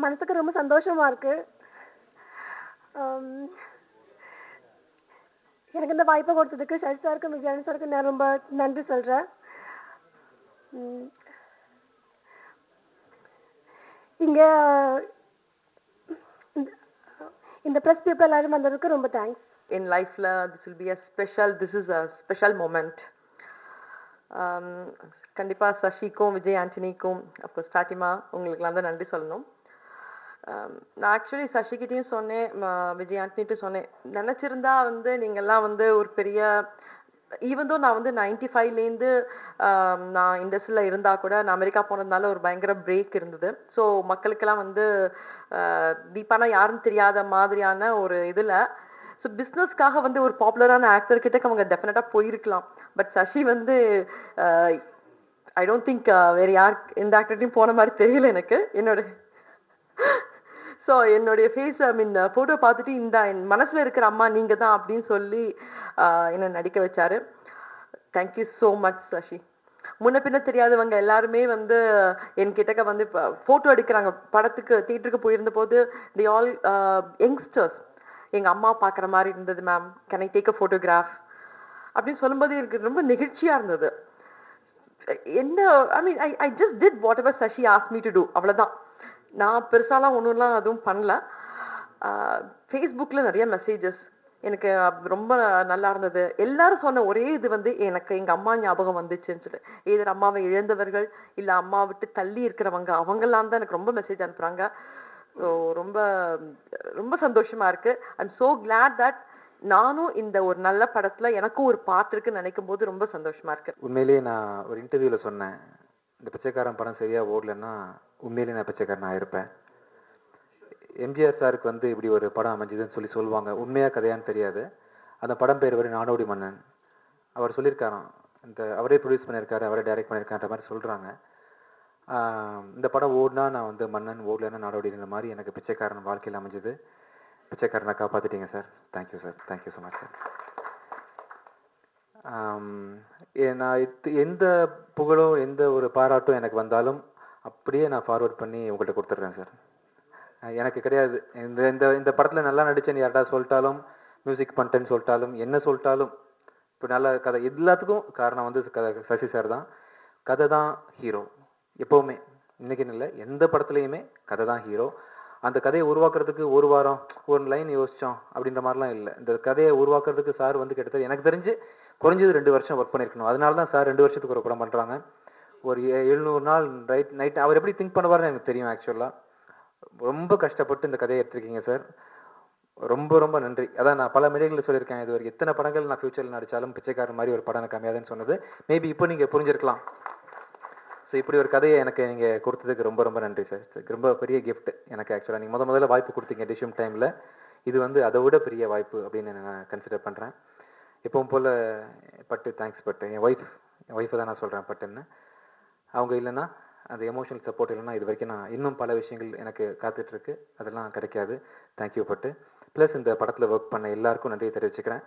மனசுக்கு ரொம்ப சந்தோஷமா இருக்கு. ஆம், எனக்கு இந்த வாய்ப்பை கொடுத்ததுக்கு சசி சாருக்கும் விஜயானந்த் சாருக்கும் நான் ரொம்ப நன்றி சொல்றேன். ம், இங்க இந்த- இந்த பிரஸ் பீப்புள் எல்லாரும் வந்ததுக்கு ரொம்ப thanks. In life this is a special moment. கண்டிப்பா சசிக்கும் விஜய் ஆண்டனிக்கும் அப்கோர்ஸ் ஃபாத்திமா உங்களுக்குலாம் தான் நன்றி சொல்லணும். நான் ஆக்சுவலி சசிகிட்டையும் சொன்னேன், விஜய் ஆண்டனிட்டும் சொன்னேன், நினைச்சிருந்தா வந்து நீங்கள்லாம் வந்து ஒரு பெரிய ஈவன் நான் வந்து 95லேருந்து நான் இண்டஸ்ட்ரியில் இருந்தால் கூட நான் அமெரிக்கா போனதுனால ஒரு பயங்கர பிரேக் இருந்தது. ஸோ மக்களுக்கெல்லாம் வந்து தீபானா யாருன்னு தெரியாத மாதிரியான ஒரு இதில் ஸோ பிஸ்னஸ்க்காக வந்து ஒரு பாப்புலரான ஆக்டர் கிட்ட அவங்க டெஃபினட்டாக போயிருக்கலாம். பட் சசி வந்து ஐ டோன்ட் திங்க் வேற யார் எந்த ஆக்டர்ட்டையும் போன மாதிரி தெரியல எனக்கு. என்னுடைய ஃபேஸ் ஐ மீன் ஃபோட்டோ பார்த்துட்டு இந்த என் மனசில் இருக்கிற அம்மா நீங்கள் தான் அப்படின்னு சொல்லி என்னை நடிக்க வச்சாரு. Thank you so much Sasi. முன்ன பின்ன தெரியாதவங்க எல்லாருமே வந்து என்கிட்ட வந்து ஃபோட்டோ எடுக்கிறாங்க. படத்துக்கு தியேட்டருக்கு போயிருந்த போது தி ஆல் யங்ஸ்டர்ஸ் எங்கள் அம்மா பார்க்குற மாதிரி இருந்தது ma'am, can I take a photograph அப்படின்னு சொல்லும்போது எனக்கு ரொம்ப நெகிழ்ச்சியாக இருந்தது. என்ன I mean I just did whatever Sasi ask me to do, அவ்வளோதான். நான் பெருசாலாம் ஒன்றும்லாம் அதுவும் பண்ணல. ஃபேஸ்புக்கில் நிறைய மெசேஜஸ் எனக்கு ரொம்ப நல்லா இருந்தது. எல்லாரும் சொன்ன ஒரே இது வந்து எனக்கு எங்கள் அம்மா ஞாபகம் வந்துச்சுன்னு சொல்லி, ஏதோ அம்மாவை இழந்தவர்கள் இல்லை அம்மா விட்டு தள்ளி இருக்கிறவங்க அவங்கெல்லாம் தான் எனக்கு ரொம்ப மெசேஜ் அனுப்புகிறாங்க. ஸோ ரொம்ப ரொம்ப சந்தோஷமா இருக்கு. ஐம் ஸோ கிளாட் தட் நானும் இந்த ஒரு நல்ல படத்துல எனக்கும் ஒரு பார்ட் இருக்குன்னு நினைக்கும் போது ரொம்ப சந்தோஷமா இருக்கு. உண்மையிலேயே நான் ஒரு இன்டர்வியூல சொன்னேன், இந்த பிச்சைக்காரன் படம் சரியா ஓடலன்னா உண்மையிலேயே நான் பிச்சைக்காரன் ஆயிருப்பேன். எம்ஜிஆர் சாருக்கு வந்து இப்படி ஒரு படம் அமைஞ்சதுன்னு சொல்லுவாங்க. உண்மையா கதையான்னு தெரியாது. அந்த படம் பேர் வரை நாடோடி மன்னன். அவர் சொல்லியிருக்காராம், அவரே ப்ரொடியூஸ் பண்ணியிருக்காரு, அவரே டைரக்ட் பண்ணியிருக்கான்ற மாதிரி சொல்றாங்க. இந்த படம் ஓடினா நான் வந்து மன்னன், ஓடலன்னா நாடோடிங்கிற மாதிரி எனக்கு பிச்சைக்காரன் வாழ்க்கையில் அமைஞ்சது. பிச்சைக்காரனை காப்பாற்றிட்டீங்க sir. Thank you sir. Thank you so much sir. நான் எந்த புகழோ எந்த ஒரு பாராட்டும் எனக்கு வந்தாலும் அப்படியே நான் ஃபார்வர்ட் பண்ணி உங்கள்கிட்ட கொடுத்துட்றேன் சார். எனக்கு கிடையாது. இந்த இந்த இந்த படத்தில் நல்லா நடிச்சேன்னு யார்டா சொல்லிட்டாலும், மியூசிக் பண்ணிட்டேன்னு சொல்லிட்டாலும், என்ன சொல்லிட்டாலும், இப்போ நல்ல கதை எல்லாத்துக்கும் காரணம் வந்து சசி சார் தான். கதை தான் ஹீரோ எப்போவுமே. இன்னைக்குன்னு இல்லை, எந்த படத்துலையுமே கதை தான் ஹீரோ. அந்த கதையை உருவாக்குறதுக்கு ஒரு வாரம் ஒரு லைன் யோசித்தோம் அப்படின்ற மாதிரிலாம் இல்லை. இந்த கதையை உருவாக்குறதுக்கு சார் வந்து கிட்டத்தட்ட எனக்கு தெரிஞ்சு குறைஞ்சது 2 வருஷம் ஒர்க் பண்ணியிருக்கணும். அதனால தான் சார் 2 வருஷத்துக்கு ஒரு படம் பண்ணுறாங்க. ஒரு 700 நாள் நைட் அவர் எப்படி திங்க் பண்ணுவார்னு எனக்கு தெரியும். ஆக்சுவலாக ரொம்ப கஷ்டப்பட்டு இந்த கதையை எடுத்திருக்கீங்க சார். ரொம்ப ரொம்ப நன்றி. அதான் நான் பல மேடைகளில் சொல்லியிருக்கேன், இது ஒரு எத்தனை படங்கள் நான் ஃபியூச்சரில் நடித்தாலும் பிச்சைக்காரன் மாதிரி ஒரு படம் எனக்கு அமையாதுன்னு சொன்னது. மேபி இப்போ நீங்கள் புரிஞ்சிருக்கலாம். ஸோ இப்படி ஒரு கதையை எனக்கு நீங்கள் கொடுத்ததுக்கு ரொம்ப ரொம்ப நன்றி சார். ரொம்ப பெரிய கிஃப்ட் எனக்கு. ஆக்சுவலாக நீங்கள் முதல்ல வாய்ப்பு கொடுத்தீங்க டிஷ்யூம் டைமில். இது வந்து அதை விட பெரிய வாய்ப்பு அப்படின்னு நான் கன்சிடர் பண்ணுறேன். எப்பவும் போல் பட்டு தேங்க்ஸ் பட்டு. என் ஒய்ஃபை தான் நான் சொல்கிறேன் பட்டுன்னு. அவங்க இல்லைன்னா, அந்த எமோஷனல் சப்போர்ட் இல்லைன்னா இது வரைக்கும் நான் இன்னும் பல விஷயங்கள் எனக்கு காத்துட்ருக்கு, அதெல்லாம் கிடைக்காது. தேங்க்யூ பட்டு. ப்ளஸ் இந்த படத்தில் ஒர்க் பண்ண எல்லாருக்கும் நன்றியை தெரிவிச்சுக்கிறேன்.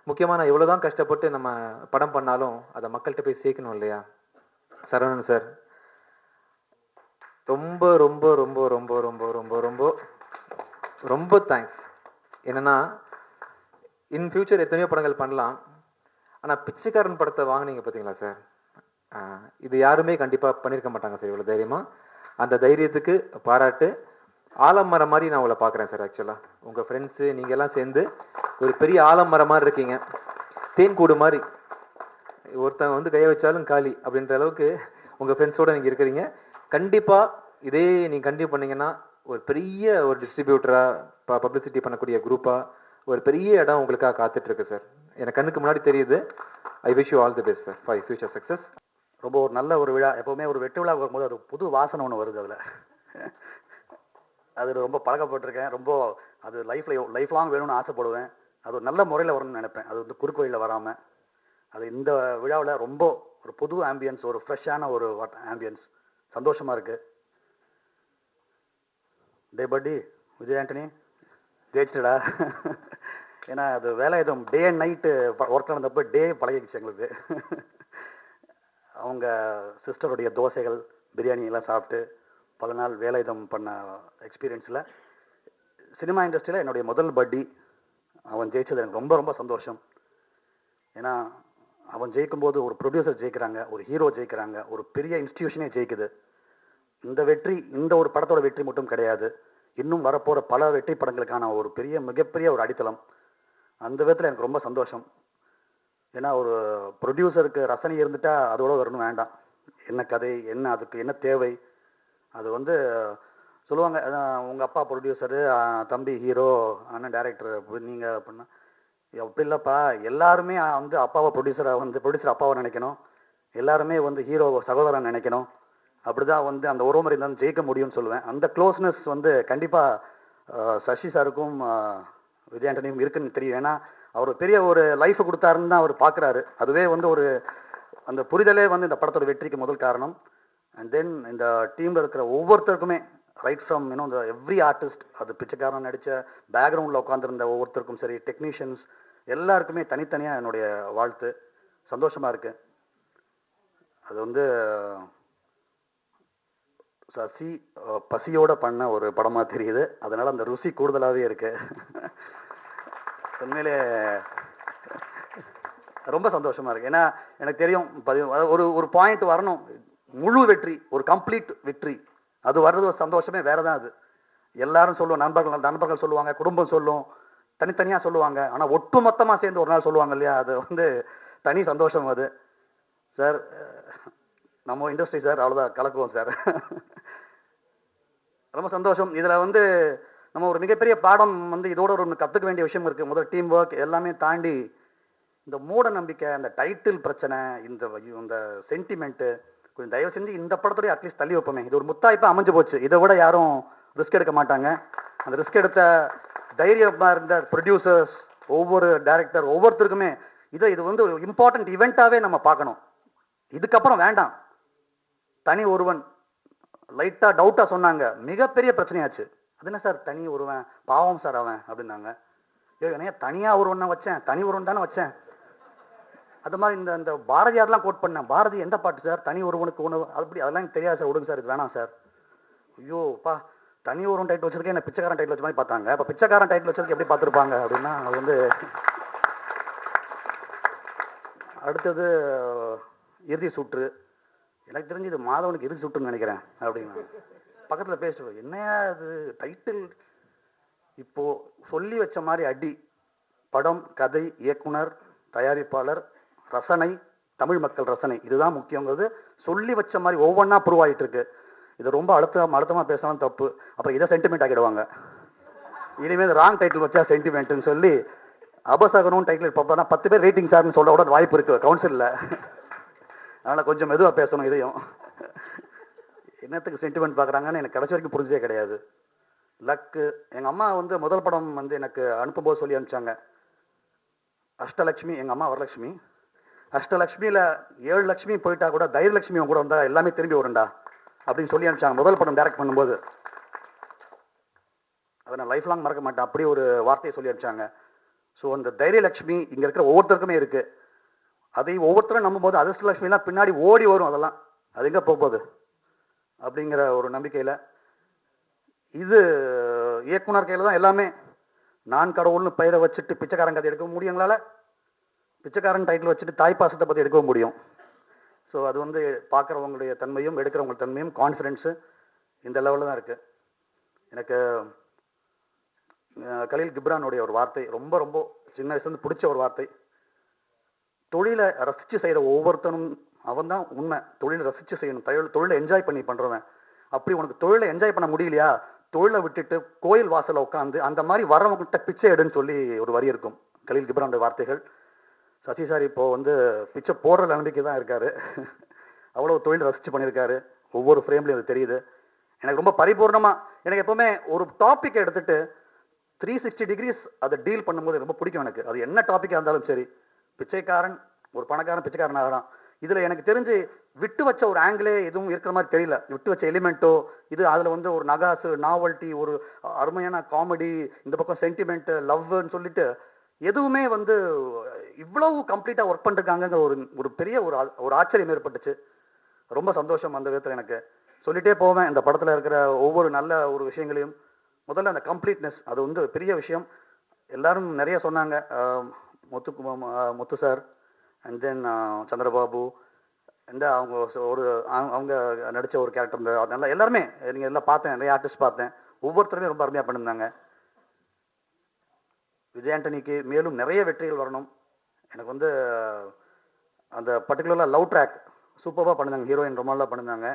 முக்கியமாக நான் எவ்வளோ தான் கஷ்டப்பட்டு நம்ம படம் பண்ணாலும் அதை மக்கள்கிட்ட போய் சேர்க்கணும் இல்லையா. சரவணன் சார் ரொம்ப ரொம்ப ரொம்ப ரொம்ப ரொம்ப ரொம்ப ரொம்ப ரொம்ப தேங்க்ஸ். என்னன்னா, இன் ஃபியூச்சர் எத்தனையோ படங்கள் பண்ணலாம், ஆனால் பிச்சைக்காரன் படத்தை வாங்கினீங்க பார்த்தீங்களா சார், இது யாருமே கண்டிப்பாக பண்ணியிருக்க மாட்டாங்க சார் இவ்வளோ தைரியமாக. அந்த தைரியத்துக்கு பாராட்டு. ஆலமரம் மாதிரி நான் உங்களை பார்க்குறேன் சார். ஆக்சுவலாக உங்கள் ஃப்ரெண்ட்ஸு நீங்கள் எல்லாம் சேர்ந்து ஒரு பெரிய ஆலமரம் மாதிரி இருக்கீங்க. தேன்கூடு மாதிரி ஒருத்தவங்க வந்து கையை வச்சாலும் காலி அப்படின்ற அளவுக்கு உங்கள் ஃப்ரெண்ட்ஸோடு நீங்கள் இருக்கிறீங்க. கண்டிப்பாக இதே நீங்கள் கண்டினியூ பண்ணீங்கன்னா ஒரு பெரிய ஒரு டிஸ்ட்ரிபியூட்டராக பப்ளிசிட்டி பண்ணக்கூடிய குரூப்பாக ஒரு பெரிய இடம் உங்களுக்காக காத்துட்ருக்கு சார். எனக்கு கண்ணுக்கு முன்னாடி தெரியுது. I wish you all the best sir for future success. ரொம்ப ஒரு நல்ல ஒரு விழா. எப்போவுமே ஒரு வெட்டு விழா வரும்போது அது புது வாசனை ஒன்று வருது. அதில் ரொம்ப பழக்கப்பட்டிருக்கேன். ரொம்ப அது லைஃப் லாங் வேணும்னு ஆசைப்படுவேன். அது ஒரு நல்ல முறையில் வரணும்னு நினைப்பேன். அது வந்து குறுக்கு வழியில் வராமல். அது இந்த விழாவில் ரொம்ப ஒரு புது ஆம்பியன்ஸ், ஒரு ஃப்ரெஷ்ஷான ஒரு ஆம்பியன்ஸ். சந்தோஷமாக இருக்குது. டே பட்டி விஜய் ஆண்டனி ஜெயிச்சிட்டடா. ஏன்னா அது வேலை எதுவும் டே அண்ட் நைட்டு ஒர்க் நடந்தப்போ டே பழகிடுச்சு எங்களுக்கு. அவங்க சிஸ்டருடைய தோசைகள் பிரியாணி எல்லாம் சாப்பிட்டு பல நாள் வேலாயுதம் பண்ண எக்ஸ்பீரியன்ஸில் சினிமா இண்டஸ்ட்ரியில் என்னுடைய முதல் பட்டி அவன் ஜெயிச்சது எனக்கு ரொம்ப ரொம்ப சந்தோஷம். ஏன்னா அவன் ஜெயிக்கும்போது ஒரு ப்ரொடியூசர் ஜெயிக்கிறாங்க, ஒரு ஹீரோ ஜெயிக்கிறாங்க, ஒரு பெரிய இன்ஸ்டிடியூஷனே ஜெயிக்குது. இந்த வெற்றி இந்த ஒரு படத்தோட வெற்றி மட்டும் கிடையாது, இன்னும் வரப்போகிற பல வெற்றி படங்களுக்கான ஒரு மிகப்பெரிய ஒரு அடித்தளம். அந்த விதத்தில் எனக்கு ரொம்ப சந்தோஷம். ஏன்னா ஒரு ப்ரொடியூசருக்கு ரசனை இருந்துட்டா அதோட வரணும் வேண்டாம், என்ன கதை, என்ன அதுக்கு என்ன தேவை, அது வந்து சொல்லுவாங்க உங்கள் அப்பா ப்ரொடியூசரு, தம்பி ஹீரோ, அண்ணன் டேரக்டர், நீங்கள் அப்படின்னா அப்படி இல்லைப்பா, எல்லாருமே வந்து அப்பாவை ப்ரொடியூசரை வந்து ப்ரொடியூசர் அப்பாவை நினைக்கணும், எல்லாருமே வந்து ஹீரோ சகோதரன் நினைக்கணும். அப்படிதான் வந்து அந்த உறவுமுறை இருந்தாலும் ஜெயிக்க முடியும்னு சொல்லுவேன். அந்த க்ளோஸ்னஸ் வந்து கண்டிப்பாக சசி சாருக்கும் விஜய் ஆண்டனியும் இருக்குன்னு தெரியும். ஏன்னா அவர் பெரிய ஒரு லைஃப் கொடுத்தாருன்னு தான் அவர் பார்க்குறாரு. அதுவே வந்து ஒரு அந்த புரிதலே வந்து இந்த படத்தோட வெற்றிக்கு முதல் காரணம். அண்ட் தென் இந்த டீமில் இருக்கிற ஒவ்வொருத்தருக்குமே ரைட் ஃப்ரம் இந்த எவ்ரி ஆர்டிஸ்ட், அது பிச்சைக்காரன் நடித்த பேக்ரவுண்டில் உட்காந்துருந்த ஒவ்வொருத்தருக்கும் சரி, டெக்னீஷியன்ஸ் எல்லாருக்குமே தனித்தனியாக என்னுடைய வாழ்த்து. சந்தோஷமாக இருக்கு. அது வந்து சசி பசியோட பண்ண ஒரு படமாக தெரியுது, அதனால அந்த ருசி கூடுதலாகவே இருக்கு. உண்மையிலே ரொம்ப சந்தோஷமா இருக்கு. ஏன்னா எனக்கு தெரியும் ஒரு பாயிண்ட் வரணும், முழு வெற்றி, ஒரு கம்ப்ளீட் வெற்றி, அது வர்றது ஒரு சந்தோஷமே வேற தான். அது எல்லாரும் சொல்லுவோம், நண்பர்கள் சொல்லுவாங்க, குடும்பம் சொல்லும், தனித்தனியா சொல்லுவாங்க, ஆனா ஒட்டு மொத்தமா சேர்ந்து ஒரு நாள் சொல்லுவாங்க இல்லையா, அது வந்து தனி சந்தோஷம். அது சார் நம்ம இண்டஸ்ட்ரி சார், அவ்வளவுதான் கலக்குவோம் சார். ரொம்ப சந்தோஷம். இதுல வந்து நம்ம ஒரு மிகப்பெரிய பாடம் வந்து இதோட ஒரு கத்துக்க வேண்டிய விஷயம் இருக்கு. முதல் டீம் ஒர்க் எல்லாமே தாண்டி இந்த மூட நம்பிக்கை, அந்த டைட்டில் பிரச்சனை, இந்த சென்டிமெண்ட் கொஞ்சம் தயவு செஞ்சு இந்த படத்தோடய அட்லீஸ்ட் தள்ளி வைப்போமே. இது ஒரு முத்தாய்ப்பா அமைஞ்சு போச்சு, இதை விட யாரும் ரிஸ்க் எடுக்க மாட்டாங்க. அந்த ரிஸ்க் எடுத்த தைரியமா இருந்த ப்ரொடியூசர்ஸ், ஒவ்வொரு டைரக்டர், ஒவ்வொருத்தருக்குமே இது வந்து ஒரு இம்பார்ட்டன்ட் ஈவெண்ட்டாவே நம்ம பார்க்கணும். இதுக்கப்புறம் வேண்டாம். தனி ஒருவன் லைட்டா டவுட்டா சொன்னாங்க, மிகப்பெரிய பிரச்சனையாச்சு. அது என்ன சார் தனி ஒருவன், பாவம் சார் அவன் அப்படின்னாங்க. ஏன்னா தனியா ஒருவன் வச்சேன், தனி ஒருவன் தானே வச்சேன். அது மாதிரி இந்த பாரதியார்லாம் கோட் பண்ணேன். பாரதி எந்த பாட்டு சார், தனி ஒருவனுக்கு உணவு, அப்படி அதெல்லாம் தெரியாது சார், விடுங்க சார், இது வேணாம் சார். ஐயோப்பா, தனி ஒருவன் டைட்டில் வச்சிருக்கேன், என்ன பிச்சைக்காரன் டைட்டில் வச்ச மாதிரி பார்த்தாங்க. அப்ப பிச்சைக்காரன் டைட்டில் வச்சிருக்க எப்படி பார்த்துருப்பாங்க அப்படின்னா, அது வந்து அடுத்தது இறுதி சுற்று. எனக்கு தெரிஞ்சு இது மாதவனுக்கு இறுதி சுற்றுன்னு நினைக்கிறேன் அப்படின்னு பக்கத்தில் பேசிட்டு, என்னையா இது டைட்டில் இப்போ சொல்லி வச்ச மாதிரி அடி. படம், கதை, இயக்குனர், தயாரிப்பாளர், ரசனை, தமிழ் மக்கள் ரசனை, இதுதான் முக்கியங்கிறது சொல்லி வச்ச மாதிரி ஒவ்வொன்றா ப்ரூவ் ஆகிட்டு இருக்கு. இது ரொம்ப அழுத்தமா பேசணும் தப்பு. அப்புறம் இதை சென்டிமெண்ட் ஆக்கிடுவாங்க. இனிமேல் ராங் டைட்டில் வச்சா சென்டிமெண்ட்னு சொல்லி அபசகனும் டைட்டில் பார்த்தா 10 பேர் வெயிட்டிங் சார்னு சொல்ல கூட வாய்ப்பு இருக்கு கவுன்சிலில். அதனால கொஞ்சம் மெதுவாக பேசணும். இதையும் என்னத்துக்கு சென்டிமெண்ட் பார்க்குறாங்கன்னு எனக்கு கடைசி வரைக்கும் புரிஞ்சதே கிடையாது. லக்கு, எங்கள் அம்மா வந்து முதல் படம் வந்து எனக்கு அனுப்பும்போது சொல்லி அனுப்பிச்சாங்க, அஷ்டலட்சுமி, எங்கள் அம்மா வரலட்சுமி, அஷ்டலட்சுமியில் 7 லட்சுமி போயிட்டா கூட தைரியலட்சுமி கூட வந்தா எல்லாமே திரும்பி வரும்டா அப்படின்னு சொல்லி அனுப்பிச்சாங்க முதல் படம் டைரக்ட் பண்ணும்போது. அதை நான் லைஃப் லாங் மறக்க மாட்டேன். அப்படி ஒரு வார்த்தையை சொல்லி அனுப்பிச்சாங்க. ஸோ அந்த தைரியலட்சுமி இங்கே இருக்கிற ஒவ்வொருத்தருக்குமே இருக்கு. அதை ஒவ்வொருத்தரும் நம்பும்போது அதிர்ஷ்டலட்சுமிலாம் பின்னாடி ஓடி வரும். அதெல்லாம் அது எங்கே போகுது அப்படிங்கிற ஒரு நம்பிக்கையில் இது இயக்குனர் கையில் தான் எல்லாமே. நான் கடவுள்னு பெயரை வச்சுட்டு பிச்சைக்காரன் கதை எடுக்க முடியும் எங்களால். பிச்சைக்காரன் டைட்டில் வச்சுட்டு தாய்ப்பாசத்தை பற்றி எடுக்க முடியும். ஸோ அது வந்து பார்க்குறவங்களுடைய தன்மையும் எடுக்கிறவங்க தன்மையும் கான்ஃபிடென்ஸு இந்த லெவலில் தான் இருக்குது. எனக்கு கலீல் கிப்ரானுடைய ஒரு வார்த்தை ரொம்ப ரொம்ப சின்ன வயசுலேருந்து பிடிச்ச ஒரு வார்த்தை. தொழிலை ரசித்து செய்கிற ஒவ்வொருத்தனும் அவன் தான் உண்மை. தொழிலை ரசித்து செய்யணும், தொழிலை என்ஜாய் பண்ணி பண்ணுறவன். அப்படி உனக்கு தொழிலை என்ஜாய் பண்ண முடியலையா, தொழிலை விட்டுட்டு கோயில் வாசலை உட்காந்து அந்த மாதிரி வரவங்ககிட்ட பிச்சை எடுன்னு சொல்லி ஒரு வரி இருக்கும், கலீல் கிப்ரானுடைய வார்த்தைகள். சசி சார் இப்போ வந்து பிச்சை போடுற நம்பிக்கை தான் இருக்காரு. அவ்வளோ தொழில் ரசித்து பண்ணியிருக்காரு. ஒவ்வொரு ஃப்ரேம்லையும் அது தெரியுது. எனக்கு ரொம்ப பரிபூர்ணமாக, எனக்கு எப்போவுமே ஒரு டாப்பிக்கை எடுத்துட்டு 360 டிகிரிஸ் அதை டீல் பண்ணும்போது ரொம்ப பிடிக்கும் எனக்கு. அது என்ன டாப்பிக்காக இருந்தாலும் சரி. பிச்சைக்காரன், ஒரு பணக்காரன் பிச்சைக்காரன் ஆகிறான். இதில் எனக்கு தெரிஞ்சு விட்டு வச்ச ஒரு ஆங்கிளே எதுவும் இருக்கிற மாதிரி தெரியல. விட்டு வச்ச எலிமெண்ட்டோ இது அதில் வந்து ஒரு நகாசு, நாவல்ட்டி, ஒரு அருமையான காமெடி, இந்த பக்கம் சென்டிமெண்ட்டு, லவ்னு சொல்லிட்டு எதுவுமே வந்து இவ்வளவு கம்ப்ளீட்டாக ஒர்க் பண்ணிருக்காங்க. ஒரு பெரிய ஒரு ஆச்சரியம் ஏற்பட்டுச்சு. ரொம்ப சந்தோஷம் அந்த விதத்தில் எனக்கு. சொல்லிட்டே போவேன் இந்த படத்தில் இருக்கிற ஒவ்வொரு நல்ல ஒரு விஷயங்களையும். முதல்ல அந்த கம்ப்ளீட்னஸ், அது வந்து பெரிய விஷயம். எல்லாரும் நிறைய சொன்னாங்க, Muthu sir and then Chandrababu and அவங்க அவங்க நடித்த ஒரு கேரக்டர் நல்லா எல்லாருமே நீங்கள் எல்லாம் பார்த்தேன், நிறைய ஆர்டிஸ்ட் பார்த்தேன், ஒவ்வொருத்தருமே ரொம்ப அருமையாக பண்ணியிருந்தாங்க. விஜய் ஆண்டனிக்கு மேலும் நிறைய வெற்றிகள் வரணும். எனக்கு வந்து அந்த பர்டிகுலராக லவ் ட்ராக் சூப்பராக பண்ணிருந்தாங்க, ஹீரோயின் ரொம்ப நல்லா பண்ணியிருந்தாங்க.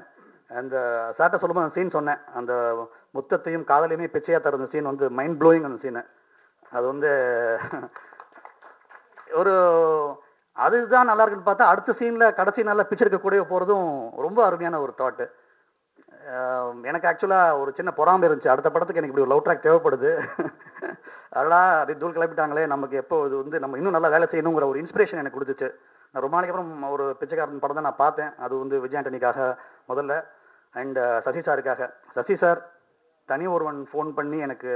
அந்த சார்ட்ட சொல்லும்போது அந்த சீன் சொன்னேன், அந்த முத்தத்தையும் காதலையுமே பிச்சையாக தருந்த சீன் வந்து மைண்ட் ப்ளோயிங். அந்த சீனு அது வந்து ஒரு அதுதான் நல்லா இருக்குன்னு பார்த்தா அடுத்த சீனில் கடைசி நாளில் பிச்சை கூட போகிறதும் ரொம்ப அருமையான ஒரு தாட்டு. எனக்கு ஆக்சுவலாக ஒரு சின்ன பொறாமை இருந்துச்சு, அடுத்த படத்துக்கு எனக்கு இப்படி ஒரு லவ் ட்ராக் தேவைப்படுது, அதெல்லாம் அப்படி தூள் கிளப்பிட்டாங்களே, நமக்கு எப்போ இது வந்து நம்ம இன்னும் நல்லா வேலை செய்யணுங்கிற ஒரு இன்ஸ்பிரேஷன் எனக்கு கொடுத்துச்சு. நான் ரொம்ப நாளைக்கு அப்புறம் ஒரு பிச்சைக்காரன் படம் தான் நான் பார்த்தேன், அது வந்து விஜய் ஆண்டனிக்காக முதல்ல, அண்ட் சசி சாருக்காக. சசி சார் தனி ஒருவன் ஃபோன் பண்ணி எனக்கு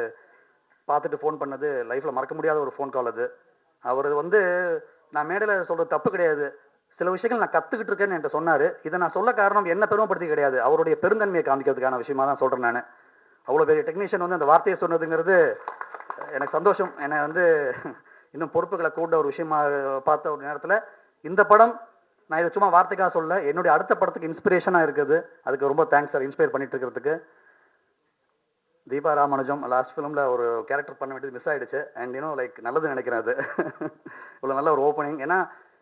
பார்த்துட்டு ஃபோன் பண்ணது லைஃப்பில் மறக்க முடியாத ஒரு ஃபோன் கால் அது. அவர் வந்து நான் மேடையில் சொல்கிறது தப்பு கிடையாது, சில விஷயங்கள் நான் கற்றுக்கிட்டு இருக்கேன்னு என்கிட்ட சொன்னார். இதை நான் சொல்ல காரணம் என்ன பெருமைப்படுத்தி கிடையாது, அவருடைய பெருந்தன்மையை காமிக்கிறதுக்கான விஷயமா தான் சொல்கிறேன். நான் அவ்வளோ பெரிய டெக்னீஷியன் வந்து அந்த வார்த்தையை சொன்னதுங்கிறது எனக்கு சந்தோஷம். என்னை வந்து இன்னும் பொறுப்புகளை கூட ஒரு விஷயமா பார்த்த ஒரு நேரத்தில் இந்த படம் நான் இதை சும்மா வார்த்தைக்காக சொல்ல, என்னுடைய அடுத்த படத்துக்கு இன்ஸ்பிரேஷனாக இருக்குது. அதுக்கு ரொம்ப தேங்க்ஸ் சார், இன்ஸ்பயர் பண்ணிட்டு இருக்கிறதுக்கு. தீபா ராமானுஜம் லாஸ்ட் ஃபிலிமில் ஒரு கேரக்டர் பண்ண வேண்டியது மிஸ் ஆகிடுச்சு, அண்ட் லைக் நல்லது நினைக்கிறேன். அது இவ்வளோ நல்ல ஒரு ஓப்பனிங். ஏன்னா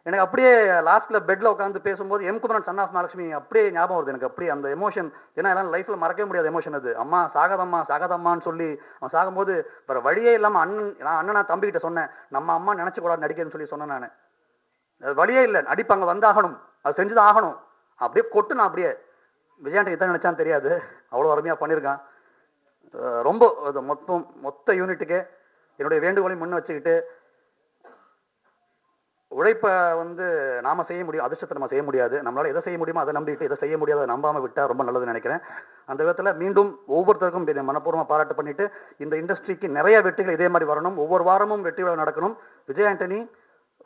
எனக்கு அப்படியே லாஸ்ட்டில் பெட்டில் உட்காந்து பேசும்போது குமரன் சன் ஆஃப் மகாலட்சுமி அப்படியே ஞாபகம் வருது எனக்கு, அப்படியே அந்த எமோஷன். ஏன்னா எல்லாம் லைஃப்பில் மறக்கவே முடியாத எமோஷன் அது. அம்மா சாகாதம்மான்னு சொல்லி அவன் சாகும்போது வேறு வழியே இல்லாமல் நான் அண்ணனா தம்பிக்கிட்ட சொன்னேன், நம்ம அம்மா நினச்சக்கூடாது நடிக்கிறேன்னு சொல்லி சொன்னேன். நான் வழியே இல்லை, நடிப்பாங்க வந்தாகணும், அது செஞ்சுதான் ஆகணும், அப்படியே கொட்டு. நான் அப்படியே விஜயாண்டி தான் நினைச்சான்னு தெரியாது, அவ்வளோ அருமையாக பண்ணியிருக்கான். ரொம்ப மொத்த யூனிட்டுக்கு என்னுடைய வேண்டுகோளையும் முன்ன வச்சுக்கிட்டு, உழைப்பை வந்து நாம செய்ய முடியும், அதிர்ஷ்டத்தை நம்ம செய்ய முடியாது, நம்மளால எதை செய்ய முடியுமோ அதை நம்பிட்டு எதை செய்ய முடியாத நம்பாம விட்டா ரொம்ப நல்லதுன்னு நினைக்கிறேன். அந்த விதத்தில் மீண்டும் ஒவ்வொருத்தருக்கும் மனப்பூர்வமாக பாராட்டு பண்ணிட்டு, இந்த இண்டஸ்ட்ரிக்கு நிறைய வெற்றிகள் இதே மாதிரி வரணும், ஒவ்வொரு வாரமும் வெற்றி விழா நடக்கணும். விஜய் ஆண்டனி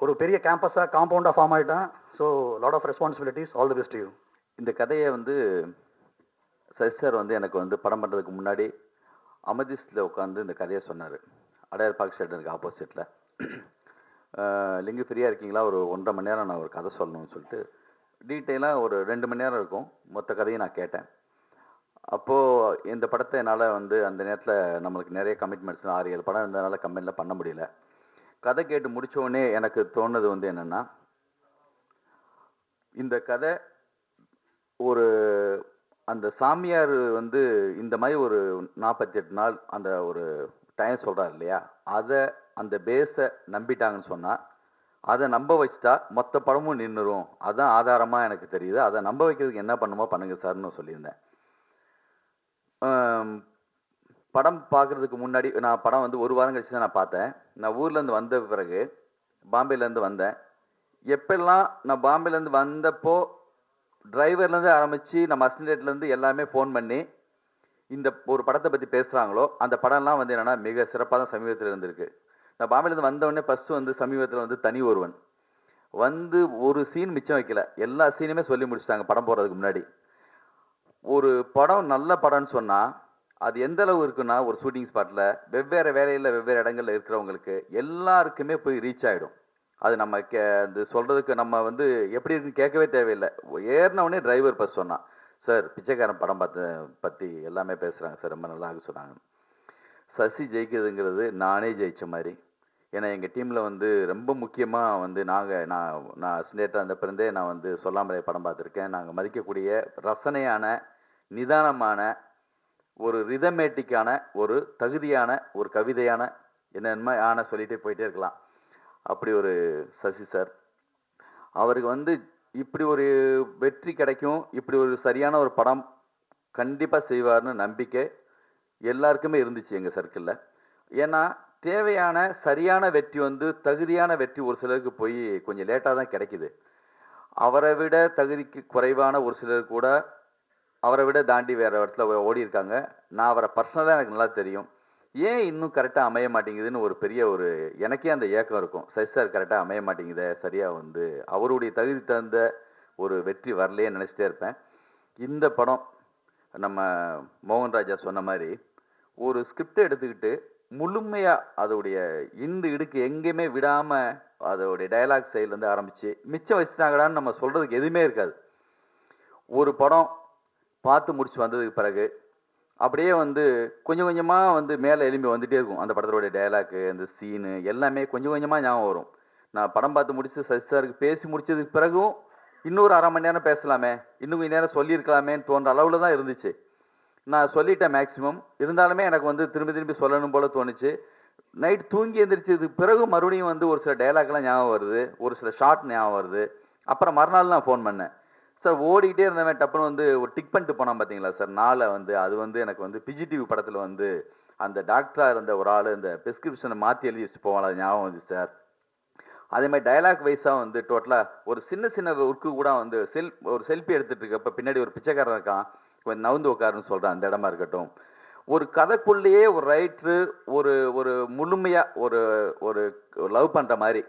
ஒரு பெரிய கேம்பஸாக காம்பவுண்டாக ஃபார்ம் ஆகிட்டான். So lot of responsibilities, all the best you. இந்த கதையை வந்து சசி சார் வந்து எனக்கு வந்து படம் பண்ணுறதுக்கு முன்னாடி அமதிஸ்டில் உட்காந்து இந்த கதையை சொன்னார். அடையார் பார்க் ஷெட்டருக்கு ஆப்போசிட்டில். லிங்கு ஃப்ரீயாக இருக்கீங்களா, ஒரு 1.5 மணி நேரம் நான் ஒரு கதை சொல்லணும்னு சொல்லிட்டு டீட்டெயிலாக ஒரு 2 மணி நேரம் இருக்கும் மொத்த கதையை நான் கேட்டேன். அப்போது இந்த படத்தை என்னால் வந்து அந்த நேரத்தில் நம்மளுக்கு நிறைய கமிட்மெண்ட்ஸ் 6-7 படம் இருந்ததுனால கம்பெனியில் பண்ண முடியல. கதை கேட்டு முடித்தோடனே எனக்கு தோணுது வந்து என்னென்னா, இந்த கதை ஒரு அந்த சாமியார் வந்து இந்த மாதிரி ஒரு 48 நாள் அந்த ஒரு டைம் சொல்கிறார் இல்லையா, அதை அந்த பேஸை நம்பிட்டாங்கன்னு சொன்னால், அதை நம்ப வச்சுட்டா மொத்த படமும் நின்றுரும், அதுதான் ஆதாரமாக எனக்கு தெரியுது, அதை நம்ப வைக்கிறதுக்கு என்ன பண்ணுமோ பண்ணுங்க சார்னு சொல்லியிருந்தேன். படம் பார்க்குறதுக்கு முன்னாடி நான் படம் வந்து 1 வாரம் கழிச்சு தான் நான் பார்த்தேன். நான் ஊர்லேருந்து வந்த பிறகு பாம்பேலேருந்து வந்தேன். எப்பெல்லாம் நான் பாம்பேலேருந்து வந்தப்போ டிரைவர்லேருந்து ஆரம்பித்து நம்ம அசிஸ்டன்ட்லேருந்து எல்லாமே ஃபோன் பண்ணி இந்த ஒரு படத்தை பற்றி பேசுகிறாங்களோ, அந்த படம்லாம் வந்து என்னென்னா மிக சிறப்பாக தான் சமீபத்தில் இருந்திருக்கு. நான் பாம்பேலேருந்து வந்தவுடனே ஃபஸ்ட்டு வந்து சமீபத்தில் வந்து தனி ஒருவன் வந்து ஒரு சீன் மிச்சம் வைக்கல, எல்லா சீனுமே சொல்லி முடிச்சிட்டாங்க படம் போகிறதுக்கு முன்னாடி. ஒரு படம் நல்ல படம்னு சொன்னால் அது எந்த அளவு இருக்குன்னா, ஒரு ஷூட்டிங் ஸ்பாட்டில் வெவ்வேறு வேலையில் வெவ்வேறு இடங்களில் இருக்கிறவங்களுக்கு எல்லாருக்குமே போய் ரீச் ஆகிடும். அது நம்ம அது சொல்கிறதுக்கு நம்ம வந்து எப்படி இருக்குன்னு கேட்கவே தேவையில்லை. ஏறினவுடனே டிரைவர் ஃபஸ்ட் சொன்னான், சார் பிச்சைக்காரன் படம் பற்றி எல்லாமே பேசுகிறாங்க சார், ரொம்ப நல்லா இருக்கு சொன்னாங்க. சசி ஜெயிக்கிறதுங்கிறது நானே ஜெயித்த மாதிரி. ஏன்னா எங்கள் டீமில் வந்து ரொம்ப முக்கியமாக வந்து நான் அசிஸ்டன்ட்டாக இருந்த பிறந்தே நான் வந்து சொல்லாமலே படம் பார்த்துருக்கேன். நாங்கள் மதிக்கக்கூடிய ரசனையான நிதானமான ஒரு ரிதமேட்டிக்கான ஒரு தகுதியான ஒரு கவிதையான என்னென்ன சொல்லிகிட்டே போயிட்டே இருக்கலாம். அப்படி ஒரு சசி சார், அவருக்கு வந்து இப்படி ஒரு வெற்றி கிடைக்கும், இப்படி ஒரு சரியான ஒரு படம் கண்டிப்பாக செய்வார்னு நம்பிக்கை எல்லாருக்குமே இருந்துச்சு எங்கள் சர்க்கிளில். ஏன்னா தேவையான சரியான வெற்றி வந்து தகுதியான வெற்றி ஒரு சிலருக்கு போய் கொஞ்சம் லேட்டாக தான் கிடைக்குது. அவரை விட தகுதிக்கு குறைவான ஒரு சிலர் கூட அவரை விட தாண்டி வேற இடத்துல ஓடி இருக்காங்க. நான் அவரை பர்சனலாக எனக்கு நல்லா தெரியும். ஏன் இன்னும் கரெக்டாக அமைய மாட்டேங்குதுன்னு ஒரு பெரிய ஒரு எனக்கே அந்த ஏக்கம் இருக்கும். சசி சார் கரெக்டாக அமைய மாட்டேங்குது, சரியாக வந்து அவருடைய தகுதி தகுந்த ஒரு வெற்றி வரலையே நினச்சிட்டே இருப்பேன். இந்த படம் நம்ம மோகன்ராஜா சொன்ன மாதிரி ஒரு ஸ்கிரிப்டை எடுத்துக்கிட்டு முழுமையா அதோடைய இடுக்கு எங்கேயுமே விடாம அதோடைய டயலாக் சைட்லேருந்து ஆரம்பிச்சு மிச்சம் வச்சுட்டாங்கடான்னு நம்ம சொல்றதுக்கு எதுவுமே இருக்காது. ஒரு படம் பார்த்து முடிச்சு வந்ததுக்கு பிறகு அப்படியே வந்து கொஞ்சம் கொஞ்சமா வந்து மேலே எலும்பி வந்துட்டே இருக்கும். அந்த படத்தோடைய டயலாக்கு, அந்த சீனு எல்லாமே கொஞ்சம் கொஞ்சமா ஞாபகம் வரும். நான் படம் பார்த்து முடிச்சு சசி சாருக்கு பேசி முடிச்சதுக்கு பிறகும் இன்னொரு 1/2 மணி நேரம் பேசலாமே, இன்னும் கொஞ்ச நேரம் சொல்லியிருக்கலாமேன்னு தோன்ற அளவுல தான் இருந்துச்சு. நான் சொல்லிட்டேன் மேக்சிமம். இருந்தாலுமே எனக்கு வந்து திரும்பி திரும்பி சொல்லணும் போல தோணுச்சு. நைட் தூங்கி எந்திரிச்சதுக்கு பிறகு மறுபடியும் வந்து ஒரு சில டயலாக்லாம் ஞாபகம் வருது, ஒரு சில ஷார்ட் ஞாபகம் வருது. அப்புறம் மறுநாள் நான் ஃபோன் பண்ணேன். சார் ஓடிக்கிட்டே இருந்தவன் டப்புன்னு வந்து ஒரு டிக் பண்ணிட்டு போனான் பார்த்தீங்களா சார், நாளை வந்து அது வந்து எனக்கு வந்து பிஜிடிவி படத்தில் வந்து அந்த டாக்டராக இருந்த ஒரு ஆள் இந்த பிரிஸ்கிரிப்ஷனை மாற்றி எழுதி வச்சுட்டு போவான், அது ஞாபகம் வந்து சார். அதே மாதிரி டயலாக் வைஸாக வந்து டோட்டலாக ஒரு சின்ன சின்ன ஒர்க்கு கூட வந்து ஒரு செல்ஃபி எடுத்துட்டு இருக்கப்ப பின்னாடி ஒரு பிச்சைக்காரன் இருக்கான், கொஞ்சம் நவுந்து உட்காருன்னு சொல்கிறான், அந்த இடமா இருக்கட்டும். ஒரு கதைக்குள்ளேயே ஒரு ரைட்ரு ஒரு ஒரு முழுமையாக ஒரு ஒரு லவ் பண்ணுற மாதிரி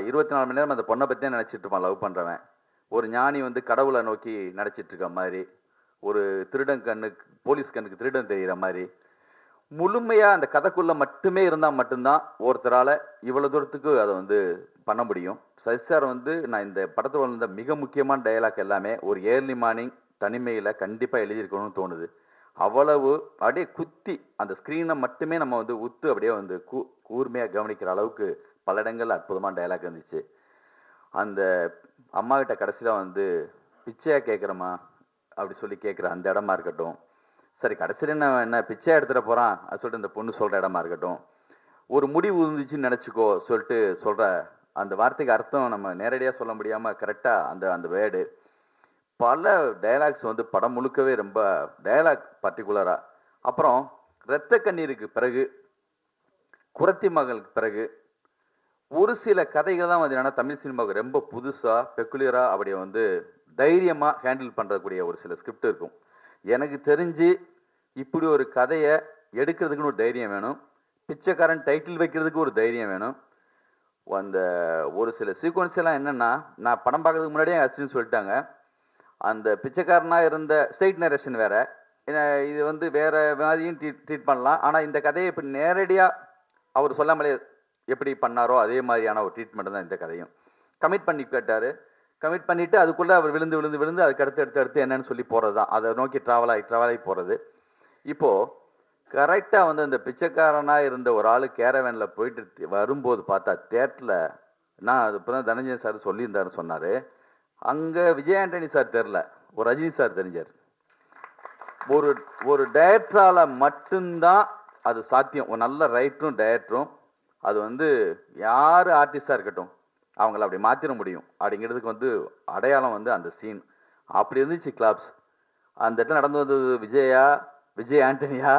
24 மணி நேரம் அந்த பொண்ணை பற்றியே நினச்சிட்டு இருப்பான் லவ் பண்ணுறவன். ஒரு ஞானி வந்து கடவுளை நோக்கி நினச்சிட்டு இருக்க மாதிரி, ஒரு திருடன் கண்ணுக்கு போலீஸ் கண்ணுக்கு திருடன் தெரிகிற மாதிரி முழுமையா அந்த கதைக்குள்ள மட்டுமே இருந்தா மட்டும்தான் ஒருத்தரால இவ்வளவு தூரத்துக்கு அதை வந்து பண்ண முடியும். சசி சார் வந்து நான் இந்த படத்துல வந்த மிக முக்கியமான டயலாக் எல்லாமே ஒரு ஏர்லி மார்னிங் தனிமையில கண்டிப்பா எழுதியிருக்கணும்னு தோணுது. அவ்வளவு அப்படியே குத்தி அந்த ஸ்கிரீனை மட்டுமே நம்ம வந்து உத்து அப்படியே வந்து கூர்மையா கவனிக்கிற அளவுக்கு பல இடங்கள்ல அற்புதமான டயலாக் இருந்துச்சு. அந்த அம்மா கிட்ட கடைசியில வந்து பிச்சையா கேட்குறமா அப்படி சொல்லி கேட்குற அந்த இடமா இருக்கட்டும், சரி கடைசியில் என்ன பிச்சையா எடுத்துட போறான் அது சொல்லிட்டு இந்த பொண்ணு சொல்ற இடமா இருக்கட்டும், ஒரு முடிவு இருந்துச்சுன்னு நினைச்சுக்கோ சொல்லிட்டு சொல்ற அந்த வார்த்தைக்கு அர்த்தம் நம்ம நேரடியா சொல்ல முடியாம கரெக்டா அந்த அந்த வேர்டு பல டயலாக்ஸ் வந்து படம் முழுக்கவே ரொம்ப டயலாக் பர்டிகுலரா. அப்புறம் இரத்த கண்ணீருக்கு பிறகு, குறத்தி மகளுக்கு பிறகு ஒரு சில கதைகள் தான் வந்து என்னன்னா தமிழ் சினிமாவுக்கு ரொம்ப புதுசா பெக்குலியரா அப்படியே வந்து தைரியமா ஹேண்டில் பண்றக்கூடிய ஒரு சில ஸ்கிரிப்ட் இருக்கும். எனக்கு தெரிஞ்சு இப்படி ஒரு கதையை எடுக்கிறதுக்குன்னு ஒரு தைரியம் வேணும், பிச்சைக்காரன் டைட்டில் வைக்கிறதுக்கு ஒரு தைரியம் வேணும். அந்த ஒரு சில சீக்வன்ஸ் எல்லாம் என்னன்னா, நான் படம் பார்க்கறதுக்கு முன்னாடியே அசின்னு சொல்லிட்டாங்க, அந்த பிச்சைக்காரனா இருந்த ஸ்ட்ரெயிட் நரேஷன் வேற, இது வந்து வேற மாதிரியும் ட்ரீட் பண்ணலாம். ஆனா இந்த கதையை இப்ப நேரடியா அவர் சொல்லாமலே எப்படி பண்ணாரோ அதே மாதிரியான ஒரு ட்ரீட்மெண்ட் தான் இந்த கதையும். கமிட் பண்ணி கேட்டாரு, கமிட் பண்ணிட்டு அதுக்குள்ள அவர் விழுந்து விழுந்து விழுந்து அதுக்கு அடுத்து என்னன்னு சொல்லி போறது தான், அதை நோக்கி டிராவல் ஆகி போறது. இப்போ கரெக்டா வந்து அந்த பிச்சைக்காரனா இருந்த ஒரு ஆளு கேரவேன்ல போயிட்டு வரும்போது பார்த்தா தேட்டர்ல, நான் அது இப்பதான் தனஞ்சயன் சார் சொல்லியிருந்தாருன்னு சொன்னாரு, அங்க விஜய் ஆண்டனி சார் தெரியல, ஒரு ரஜினி சார் தெரிஞ்சார். ஒரு ஒரு டைரக்டரால மட்டும்தான் அது சாத்தியம். ஒரு நல்ல ரைட்டரும் டைரக்டரும் அது வந்து யாரு ஆர்டிஸ்டா இருக்கட்டும் அவங்கள அப்படி மாத்திர முடியும் அப்படிங்கிறதுக்கு வந்து அடையாளம் வந்து அந்த சீன். அப்படி இருந்துச்சு கிளாப்ஸ். அந்த இடத்துல நடந்து வந்தது விஜயா, விஜய் ஆண்டனியா,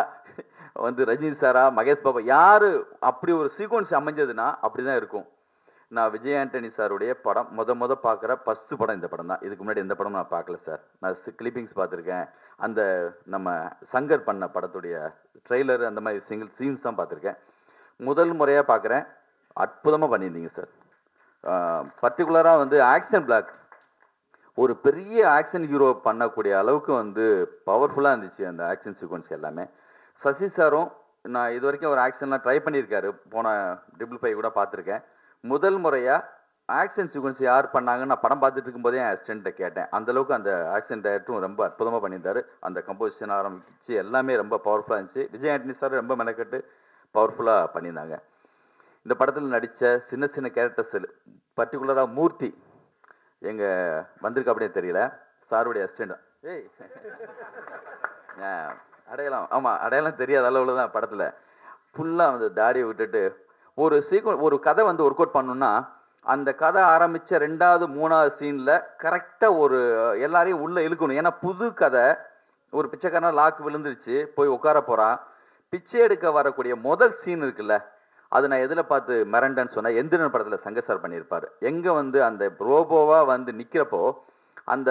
வந்து ரஜினி சாரா, மகேஷ் பாபா, யாரு அப்படி ஒரு சீக்வன்ஸ் அமைஞ்சதுன்னா அப்படிதான் இருக்கும். நான் விஜய் ஆண்டனி சாருடைய படம் முத பார்க்குற ஃபர்ஸ்ட் படம் இந்த படம் தான். இதுக்கு முன்னாடி எந்த படம் நான் பார்க்கல சார். நான் கிளிப்பிங்ஸ் பார்த்துருக்கேன், அந்த நம்ம சங்கர் பண்ண படத்துடைய ட்ரெய்லர் அந்த மாதிரி சிங்கிள் சீன்ஸ் தான் பார்த்துருக்கேன். முதல் முறையாக பார்க்குறேன், அற்புதமாக பண்ணியிருந்தீங்க சார். பர்டிகுலராக வந்து ஆக்ஷன் பிளாக் ஒரு பெரிய ஆக்ஷன் ஹீரோ பண்ணக்கூடிய அளவுக்கு வந்து பவர்ஃபுல்லாக இருந்துச்சு அந்த ஆக்ஷன் சீக்வன்ஸ் எல்லாமே. சசி சாரும் நான் இது வரைக்கும் ஒரு ஆக்ஷன்லாம் ட்ரை பண்ணியிருக்காரு, போன 555 கூட பார்த்துருக்கேன். முதல் முறையாக ஆக்ஷன் சீக்வன்ஸ் யார் பண்ணாங்கன்னு நான் படம் பார்த்துட்டு இருக்கும்போதே என் அசிஸ்டண்ட்டை கேட்டேன். அந்தளவுக்கு அந்த ஆக்ஷன் டைரக்டரும் ரொம்ப அற்புதமாக பண்ணியிருந்தாரு. அந்த கம்போசிஷன் ஆரம்பிச்சு எல்லாமே ரொம்ப பவர்ஃபுல்லாக இருந்துச்சு. விஜய் ஆண்டனி சார் ரொம்ப மெனக்கட்டு பவர்ஃபுல்லாக பண்ணியிருந்தாங்க. இந்த படத்தில் நடித்த சின்ன சின்ன கேரக்டர்ஸ், பர்டிகுலராக மூர்த்தி எங்க வந்திருக்க அப்படின்னு தெரியல, சாருடைய அசிஸ்டண்ட். ஏய் அடையாளம், ஆமா அடையாளம் தெரியாத அளவுல தான் படத்துல ஃபுல்லா வந்து தாடியை விட்டுட்டு ஒரு கதை வந்து ஒர்க் அவுட் பண்ணணும்னா அந்த கதை ஆரம்பிச்ச 2வது 3வது சீன்ல கரெக்டா ஒரு எல்லாரையும் உள்ள இழுக்கணும். ஏன்னா புது கதை, ஒரு பிச்சைக்காரனா லாக்கு விழுந்துருச்சு, போய் உட்கார போறான், பிச்சை எடுக்க வரக்கூடிய முதல் சீன் இருக்குல்ல, அது நான் எதுல பார்த்து மிரண்டன்னு சொன்னா எந்திரன் படத்துல சங்கர் சார் பண்ணியிருப்பாரு. எங்க வந்து அந்த ரோபோவா வந்து நிக்கிறப்போ அந்த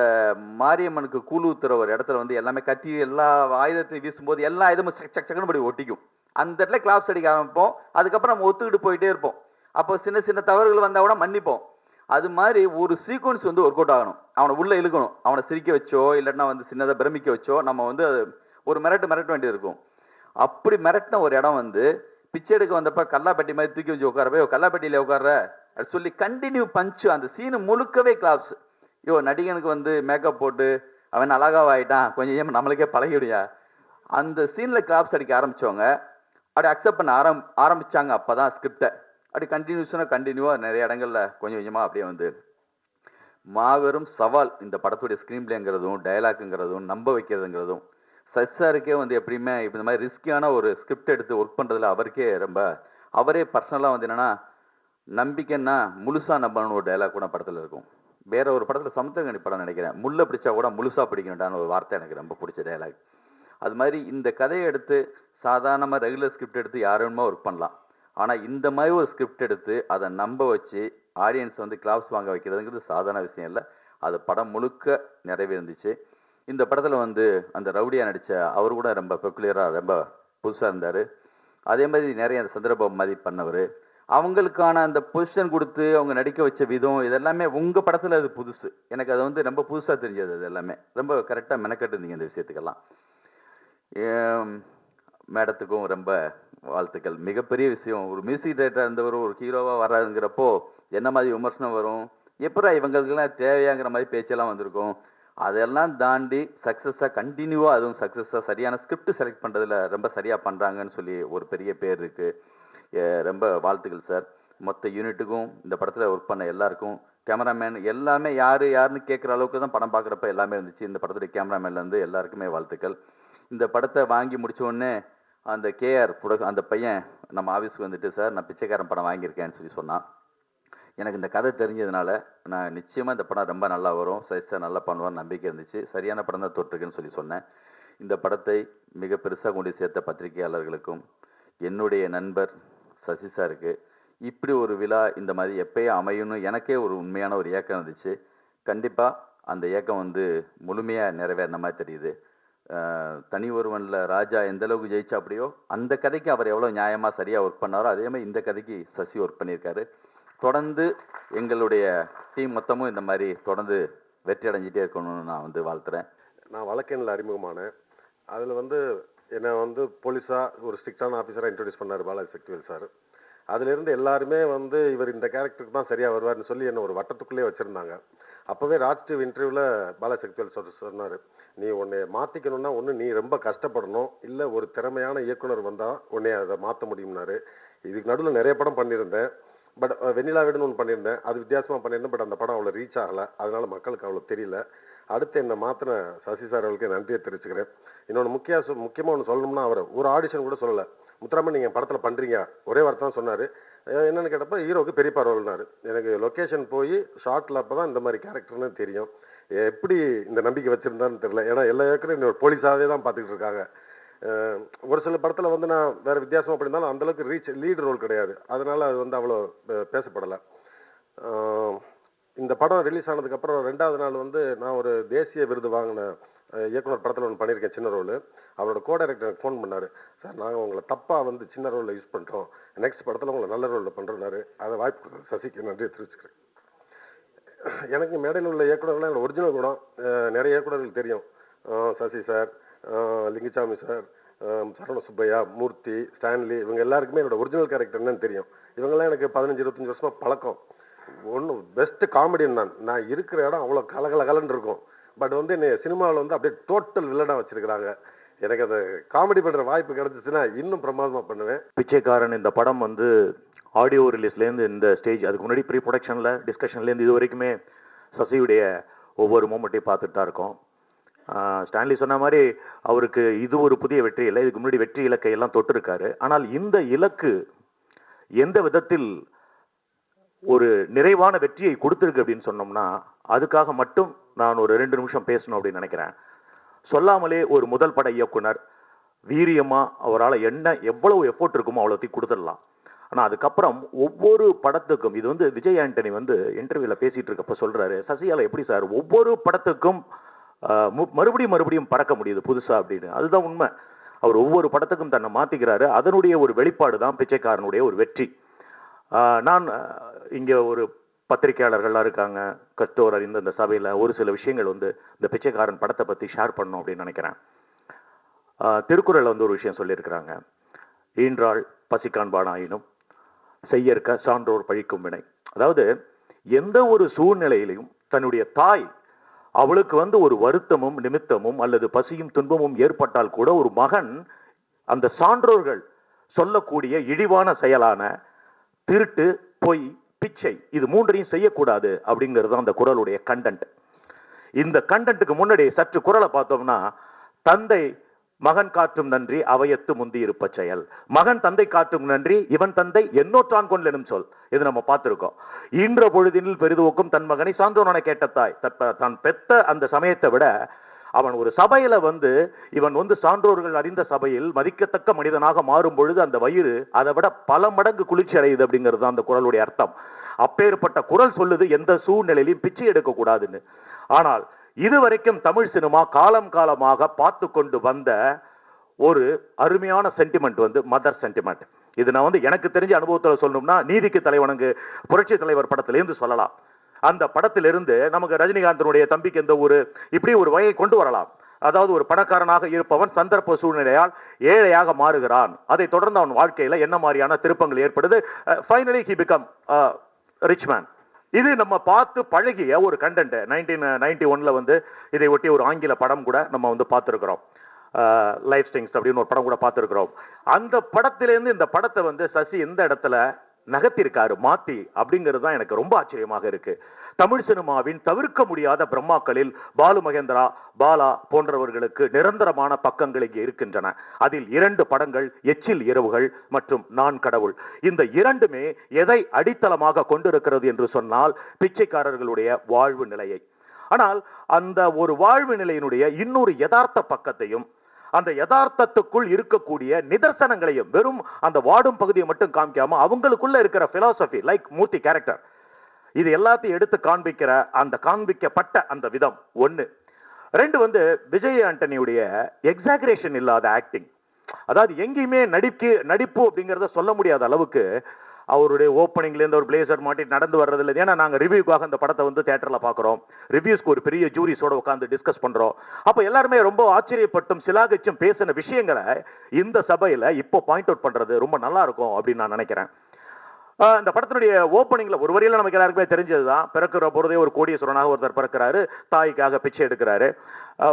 மாரியம்மனுக்கு கூழ் ஊத்துற ஒரு இடத்துல வந்து எல்லாமே கத்தி எல்லா ஆயுதத்தையும் வீசும்போது எல்லா ஆயுதமும் சக்குன்னு படி ஒட்டிக்கும். அந்த இடத்துல கிளாப்ஸ் அடிக்க ஆரம்பிப்போம். அதுக்கப்புறம் நம்ம ஒத்துக்கிட்டு போயிட்டே இருப்போம். அப்போ சின்ன சின்ன தவறுகள் வந்தா கூட மன்னிப்போம். அது மாதிரி ஒரு சீக்வன்ஸ் வந்து ஒர்க் அவுட் ஆகணும், அவனை உள்ள இழுக்கணும், அவனை சிரிக்க வச்சோ இல்லைன்னா வந்து சின்னதாக பிரமிக்க வச்சோ நம்ம வந்து ஒரு மிரட்ட வேண்டியது இருக்கும். அப்படி மிரட்டின ஒரு இடம் வந்து பிச்சை எடுக்க வந்தப்ப கல்லாப்பட்டி மாதிரி தூக்கி வச்சு உட்கார கல்லாப்பட்டியில உட்கார்ற அது சொல்லி கண்டினியூ பஞ்சு, அந்த சீனு முழுக்கவே கிளாப்ஸ். நடிகனுக்கு வந்து மேக்கப் போட்டு அவன் அழகாவாயிட்டான், கொஞ்சம் நம்மளுக்கே பழகிடுயா. அந்த சீன்ல கிளாப்ஸ் அடிக்க ஆரம்பிச்சவங்க அப்படி அக்செப்ட் பண்ண ஆரம்பிச்சாங்க. அப்பதான் ஸ்கிரிப்டை அப்படி கண்டினியூவா நிறைய இடங்கள்ல கொஞ்சம் கொஞ்சமா அப்படியே வந்து மாபெரும் சவால் இந்த படத்துடைய ஸ்கிரீன் பிளேங்கிறதும் டயலாக்குங்கிறதும் நம்ப வைக்கிறதுங்கிறதும். சசாருக்கே வந்து எப்படியுமே இந்த மாதிரி ரிஸ்கியான ஒரு ஸ்கிரிப்ட் எடுத்து ஒர்க் பண்றதுல அவருக்கே அவரே பர்சனலா வந்து என்னன்னா நம்பிக்கைன்னா முழுசா நம்பணும்னு ஒரு டயலாக் கூட படத்துல இருக்கும். வேற ஒரு படத்துல சமுத்திரகனி படம் நினைக்கிறேன், முள்ள பிடிச்சா கூட முழுசா பிடிக்கணும்டான ஒரு வார்த்தை எனக்கு ரொம்ப பிடிச்ச டயலாக். அது மாதிரி இந்த கதையை எடுத்து சாதாரணமா ரெகுலர் ஸ்கிரிப்ட் எடுத்து யாருமா ஒர்க் பண்ணலாம், ஆனா இந்த மாதிரி ஒரு ஸ்கிரிப்ட் எடுத்து அதை நம்ப வச்சு ஆடியன்ஸ் வந்து கிளாப்ஸ் வாங்க வைக்கிறதுங்கிறது சாதாரண விஷயம் இல்லை. அது படம் முழுக்க நிறைவேறிச்சு. இந்த படத்துல வந்து அந்த ரவுடியா நடிச்ச அவர் கூட ரொம்ப பெக்குலியரா ரொம்ப புதுசா இருந்தாரு. அதே மாதிரி நிறைய அந்த சந்திரபாபு மாதிரி பண்ணவர், அவங்களுக்கான அந்த பொசிஷன் கொடுத்து அவங்க நடிக்க வச்ச விதம் இதெல்லாமே உங்க படத்துல அது புதுசு. எனக்கு அது வந்து ரொம்ப புதுசா தெரிஞ்சது. அது எல்லாமே ரொம்ப கரெக்டா மெனக்கட்டு இருந்தீங்க இந்த விஷயத்துக்கெல்லாம். மேடத்துக்கும் ரொம்ப வாழ்த்துக்கள். மிகப்பெரிய விஷயம், ஒரு மியூசிக் டைரக்டர் இருந்தவர் ஒரு ஹீரோவா வர்றாருங்கிறப்போ என்ன மாதிரி விமர்சனம் வரும், எப்படா இவங்களுக்கெல்லாம் தேவையாங்கிற மாதிரி பேச்செல்லாம் வந்திருக்கும். அதெல்லாம் தாண்டி சக்சஸா கண்டினியூவா, அதுவும் சக்சஸா சரியான ஸ்கிரிப்ட் செலக்ட் பண்றதுல ரொம்ப சரியா பண்றாங்கன்னு சொல்லி ஒரு பெரிய பேர் இருக்கு. ரொம்ப வாழ்த்துக்கள் சார். மொத்த யூனிட்டுக்கும் இந்த படத்துல ஒர்க் பண்ண எல்லாருக்கும், கேமராமேன் எல்லாமே யாருன்னு கேட்குற அளவுக்கு தான் படம் பார்க்குறப்ப எல்லாமே இருந்துச்சு. இந்த படத்துடைய கேமராமேன்ல இருந்து எல்லாருக்குமே வாழ்த்துக்கள். இந்த படத்தை வாங்கி முடிச்ச உடனே அந்த கேஆர் அந்த பையன் நம்ம ஆஃபீஸ்க்கு வந்துட்டு, சார் நான் பிச்சைக்காரன் படம் வாங்கியிருக்கேன்னு சொல்லி சொன்னான். எனக்கு இந்த கதை தெரிஞ்சதுனால நான் நிச்சயமா இந்த படம் ரொம்ப நல்லா வரும், சைஸா நல்லா பண்ணுவான்னு நம்பிக்கை இருந்துச்சு. சரியான படம் தான் தொட்டிருக்குன்னு சொல்லி சொன்னேன். இந்த படத்தை மிக பெருசாக கொண்டு சேர்த்த பத்திரிகையாளர்களுக்கும் என்னுடைய நண்பர் சசி சாருக்கு இப்படி ஒரு விழா இந்த மாதிரி எப்பயும் அமையும்னு எனக்கே ஒரு உண்மையான ஒரு ஏக்கம் இருந்துச்சு. கண்டிப்பா அந்த ஏக்கம் வந்து முழுமையா நிறைவேறின மாதிரி தெரியுது. தனி ஒருவன்ல ராஜா எந்த அளவுக்கு ஜெயிச்சா அப்படியோ அந்த கதைக்கு அவர் எவ்வளவு நியாயமா சரியா ஒர்க் பண்ணாரோ அதே மாதிரி இந்த கதைக்கு சசி ஒர்க் பண்ணியிருக்காரு. தொடர்ந்து எங்களுடைய டீம் மொத்தமும் இந்த மாதிரி தொடர்ந்து வெற்றி அடைஞ்சிட்டே இருக்கணும்னு நான் வந்து வாழ்த்துறேன். நான் வழக்கெண்ணில் அறிமுகமானேன். அதில் வந்து என்னை வந்து போலீஸாக ஒரு ஸ்ட்ரிக்டான ஆஃபீஸராக இன்ட்ரடியூஸ் பண்ணார் பாலாஜி சக்திவேல் சார். அதிலிருந்து எல்லாருமே வந்து இவர் இந்த கேரக்டருக்கு தான் சரியாக வருவார்னு சொல்லி என்னை ஒரு வட்டத்துக்குள்ளேயே வச்சுருந்தாங்க. அப்போவே ராஜ் டிவி இன்டர்வியூவில் பாலாஜி சக்திவேல் சொன்னார், நீ உன்னை மாற்றிக்கணும்னா ஒன்று நீ ரொம்ப கஷ்டப்படணும், இல்லை ஒரு திறமையான இயக்குனர் வந்தால் உன்னை அதை மாற்ற முடியும்னாரு. இதுக்கு நடுவில் நிறைய படம் பண்ணியிருந்தேன். பட் வெண்ணிலா வீடுன்னு ஒன்று பண்ணியிருந்தேன், அது வித்தியாசமாக பண்ணியிருந்தேன். பட் அந்த படம் அவ்வளோ ரீச் ஆகலை, அதனால மக்களுக்கு அவ்வளோ தெரியல. அடுத்து என்னை மாற்றின சசி சார் அவர்களுக்கு நன்றியை தெரிவிச்சுக்கிறேன். இன்னொன்று முக்கியமாக ஒன்று சொல்லணும்னா, அவர் ஒரு ஆடிஷன் கூட சொல்லலை. முத்துராமன் நீங்கள் படத்தில் பண்ணுறீங்க ஒரே வார்த்தை தான் சொன்னார். என்னென்னு கேட்டப்போ ஹீரோவுக்கு பெரிய ரோல்னாரு. எனக்கு லொக்கேஷன் போய் ஷார்ட்டில் அப்போ தான் இந்த மாதிரி கேரக்டர்னு தெரியும். எப்படி இந்த நம்பிக்கை வச்சுருந்தான்னு தெரியல. ஏன்னா எல்லா ஏற்கனவே இன்னொரு போலீஸாகவே தான் பார்த்துக்கிட்டு இருக்காங்க. ஒரு சில படத்தில் வந்து நான் வேறு வித்தியாசமாக பண்ணியிருந்தாலும் அந்தளவுக்கு லீடு ரோல் கிடையாது, அதனால் அது வந்து அவ்வளோ பேசப்படலை. இந்த படம் ரிலீஸ் ஆனதுக்கப்புறம் 2வது நாள் வந்து நான் ஒரு தேசிய விருது வாங்கின இயக்குனர் படத்தில் ஒன்று பண்ணியிருக்கேன், சின்ன ரோல். அவரோட கோ டைரக்டர் எனக்கு ஃபோன் பண்ணார், சார் நாங்கள் உங்களை தப்பாக வந்து சின்ன ரோலில் யூஸ் பண்ணிட்டோம், நெக்ஸ்ட் படத்தில் உங்களை நல்ல ரோலில் பண்ணுறோன்னாரு. அதை வாய்ப்பு கொடுத்தது சசிக்கு நன்றியை தெரிவிச்சுக்கிறேன். எனக்கு மேடையில் உள்ள இயக்குனர்கள்லாம் என்னோட ஒரிஜினல் குணம் நிறைய இயக்குனர்கள் தெரியும். சசி சார், லிங்குசாமி சார், சரவண சுப்பையா, மூர்த்தி, ஸ்டான்லி, இவங்க எல்லாருக்குமே என்னோட ஒரிஜினல் கேரக்டர் என்னன்னு தெரியும். இவங்கெல்லாம் எனக்கு 15-25 வருஷமாக பழக்கம். ஒன்றும் பெஸ்ட்டு காமெடியன் நான் இருக்கிற இடம் அவ்வளோ கலகலகலன்னு இருக்கும். பட் வந்து என்னை சினிமாவில் வந்து அப்படியே டோட்டல் வில்லனாக வச்சுருக்கிறாங்க. எனக்கு அந்த காமெடி பண்ணுற வாய்ப்பு கிடச்சிச்சுன்னா இன்னும் பிரமாதமாக பண்ணுவேன். பிச்சைக்காரன் இந்த படம் வந்து ஆடியோ ரிலீஸ்லேருந்து இந்த ஸ்டேஜ், அதுக்கு முன்னாடி ப்ரீ ப்ரொடக்ஷனில் டிஸ்கஷன்லேருந்து இது வரைக்குமே சசியுடைய ஒவ்வொரு மூமெண்ட்டையும் பார்த்துட்டு தான் இருக்கோம். ஸ்டான்லி சொன்ன மாதிரி அவருக்கு இது ஒரு புதிய வெற்றி இல்லை, இதுக்கு முன்னாடி வெற்றி இலக்கை எல்லாம் தொட்டிருக்காரு. ஆனால் இந்த இலக்கு எந்த விதத்தில் ஒரு நிறைவான வெற்றியை கொடுத்துருக்கு அப்படின்னு சொன்னோம்னா, அதுக்காக மட்டும் நான் ஒரு 2 நிமிஷம் பேசணும் அப்படின்னு நினைக்கிறேன். சொல்லாமலே ஒரு முதல் பட இயக்குனர் வீரியமா அவரால் எவ்வளவு எஃபோர்ட் இருக்குமோ அவ்வளோத்தையும் கொடுத்துடலாம். ஆனால் அதுக்கப்புறம் ஒவ்வொரு படத்துக்கும், இது வந்து விஜய் ஆண்டனி வந்து இன்டர்வியூல பேசிட்டு இருக்கப்ப சொல்றாரு, சசியால எப்படி சார் ஒவ்வொரு படத்துக்கும் மறுபடியும் பறக்க முடியுது புதுசா அப்படின்னு. அதுதான் உண்மை. அவர் ஒவ்வொரு படத்துக்கும் தன்னை மாத்திக்கிறாரு. அதனுடைய ஒரு வெளிப்பாடு தான் பிச்சைக்காரனுடைய ஒரு வெற்றி. நான் இங்க ஒரு பத்திரிகையாளர்கள்லாம் இருக்காங்க, கஸ்டோர் அறிந்த இந்த சபையில் ஒரு சில விஷயங்கள் வந்து இந்த பிச்சைக்காரன் படத்தை பற்றி ஷேர் பண்ணணும் அப்படின்னு நினைக்கிறேன். திருக்குறள் வந்து ஒரு விஷயம் சொல்லியிருக்கிறாங்க, ஈன்றாள் பசிக்காண்பானாயினும் செய்யற்க சான்றோர் பழிக்கும் வினை. அதாவது எந்த ஒரு சூழ்நிலையிலையும் தன்னுடைய தாய் அவளுக்கு வந்து ஒரு வருத்தமும் நிமித்தமும் அல்லது பசியும் துன்பமும் ஏற்பட்டால் கூட ஒரு மகன் அந்த சான்றோர்கள் சொல்லக்கூடிய இழிவான செயலான திருட்டு, பொய், பிச்சை இது மூன்றையும் செய்யக்கூடாது அப்படிங்கிறது அந்த குறளுடைய கண்டென்ட். இந்த கண்டென்ட்டுக்கு முன்னாடி சற்று குறளை பார்த்தோம்னா, தந்தை மகன் காற்றும் நன்றி அவையத்து முந்தி இருப்ப செயல், மகன் தந்தை காற்றும் நன்றி இவன் தந்தை என்னோற்றான் கொண்டு எனும் சொல். இது நம்ம பார்த்திருக்கோம். ஈன்ற பொழுதினில் பெரிதுவோக்கும் தன் மகனை சான்றோன கேட்ட தாய். தான் பெத்த அந்த சமயத்தை விட அவன் ஒரு சபையில வந்து இவன் வந்து சான்றோர்கள் அறிந்த சபையில் மதிக்கத்தக்க மனிதனாக மாறும் பொழுது அந்த வயிறு அதை விட பல மடங்கு குளிர்ச்சி அடையுது அப்படிங்கிறது அந்த குறளுடைய அர்த்தம். அப்பேற்பட்ட குறள் சொல்லுது எந்த சூழ்நிலையிலும் பிச்சை எடுக்க கூடாதுன்னு. ஆனால் இதுவரைக்கும் தமிழ் சினிமா காலம் காலமாக பார்த்து கொண்டு வந்த ஒரு அருமையான சென்டிமெண்ட் வந்து மதர் சென்டிமெண்ட். இது நான் வந்து எனக்கு தெரிஞ்ச அனுபவத்தில் சொல்லணும்னா, நீதிக்கு தலைவனுக்கு புரட்சி தலைவர் படத்திலிருந்து சொல்லலாம். அந்த படத்திலிருந்து நமக்கு ரஜினிகாந்தனுடைய தம்பிக்கு எந்த ஒரு இப்படி ஒரு வகையை கொண்டு வரலாம். அதாவது ஒரு பணக்காரனாக இருப்பவன் சந்தர்ப்ப சூழ்நிலையால் ஏழையாக மாறுகிறான். அதை தொடர்ந்து அவன் வாழ்க்கையில என்ன மாதிரியான திருப்பங்கள் ஏற்படுது, finally he become rich man. இது நம்ம பார்த்து பழகிய ஒரு கண்டென்ட். 1991 வந்து இதை ஒட்டி ஒரு ஆங்கில படம் கூட நம்ம வந்து பார்த்துருக்கிறோம், லைஃப் ஸ்டிங்ஸ் அப்படின்னு ஒரு படம் கூட பார்த்துருக்கிறோம். அந்த படத்திலேருந்து இந்த படத்தை வந்து சசி எந்த இடத்துல நகர்த்திருக்காரு மாத்தி அப்படிங்கிறது தான் எனக்கு ரொம்ப ஆச்சரியமாக இருக்கு. தமிழ் சினிமாவின் தவிர்க்க முடியாத பிரம்மாக்களில் பாலு மகேந்திரா, பாலா போன்றவர்களுக்கு நிரந்தரமான பக்கங்கள் இங்கே இருக்கின்றன. அதில் 2 படங்கள் எச்சில் இரவுகள் மற்றும் நான் கடவுள். இந்த இரண்டுமே எதை அடித்தளமாக கொண்டிருக்கிறது என்று சொன்னால் பிச்சைக்காரர்களுடைய வாழ்வு நிலையை. ஆனால் அந்த ஒரு வாழ்வு நிலையினுடைய இன்னொரு யதார்த்த பக்கத்தையும் அந்த யதார்த்தத்துக்குள் இருக்கக்கூடிய நிதர்சனங்களையும் வெறும் அந்த வாடும் பகுதியை மட்டும் காமிக்காம அவங்களுக்குள்ள இருக்கிற பிலாசபி லைக் மூர்த்தி கேரக்டர் இது எல்லாத்தையும் எடுத்து காண்பிக்கிற அந்த காண்பிக்கப்பட்ட அந்த விதம் 1. 2 வந்து விஜய் ஆண்டனியுடைய எக்ஸாகரேஷன் இல்லாத ஆக்டிங். அதாவது எங்கேயுமே நடிப்பு அப்படிங்கிறத சொல்ல முடியாத அளவுக்கு அவருடைய ஓப்பனிங்ல இருந்து ஒரு பிளேசர் மாட்டி நடந்து வர்றது இல்லை. ஏன்னா நாங்க ரிவ்யூக்காக அந்த படத்தை வந்து தியேட்டர்ல பாக்குறோம், ரிவ்யூஸ்க்கு ஒரு பெரிய ஜூரிஸோட உட்காந்து டிஸ்கஸ் பண்றோம். அப்ப எல்லாருமே ரொம்ப ஆச்சரியப்பட்டும் சிலாகிச்சும் பேசின விஷயங்களை இந்த சபையில இப்போ பாயிண்ட் அவுட் பண்றது ரொம்ப நல்லா இருக்கும் அப்படின்னு நான் நினைக்கிறேன். இந்த படத்தினுடைய ஓப்பனிங்ல ஒரு வரியில நமக்கு எல்லாருக்குமே தெரிஞ்சதுதான், பிறக்கிற பொழுதே ஒரு கோடீஸ்வரனாக ஒருத்தர் பிறக்கிறாரு, தாய்க்காக பிச்சை எடுக்கிறாரு.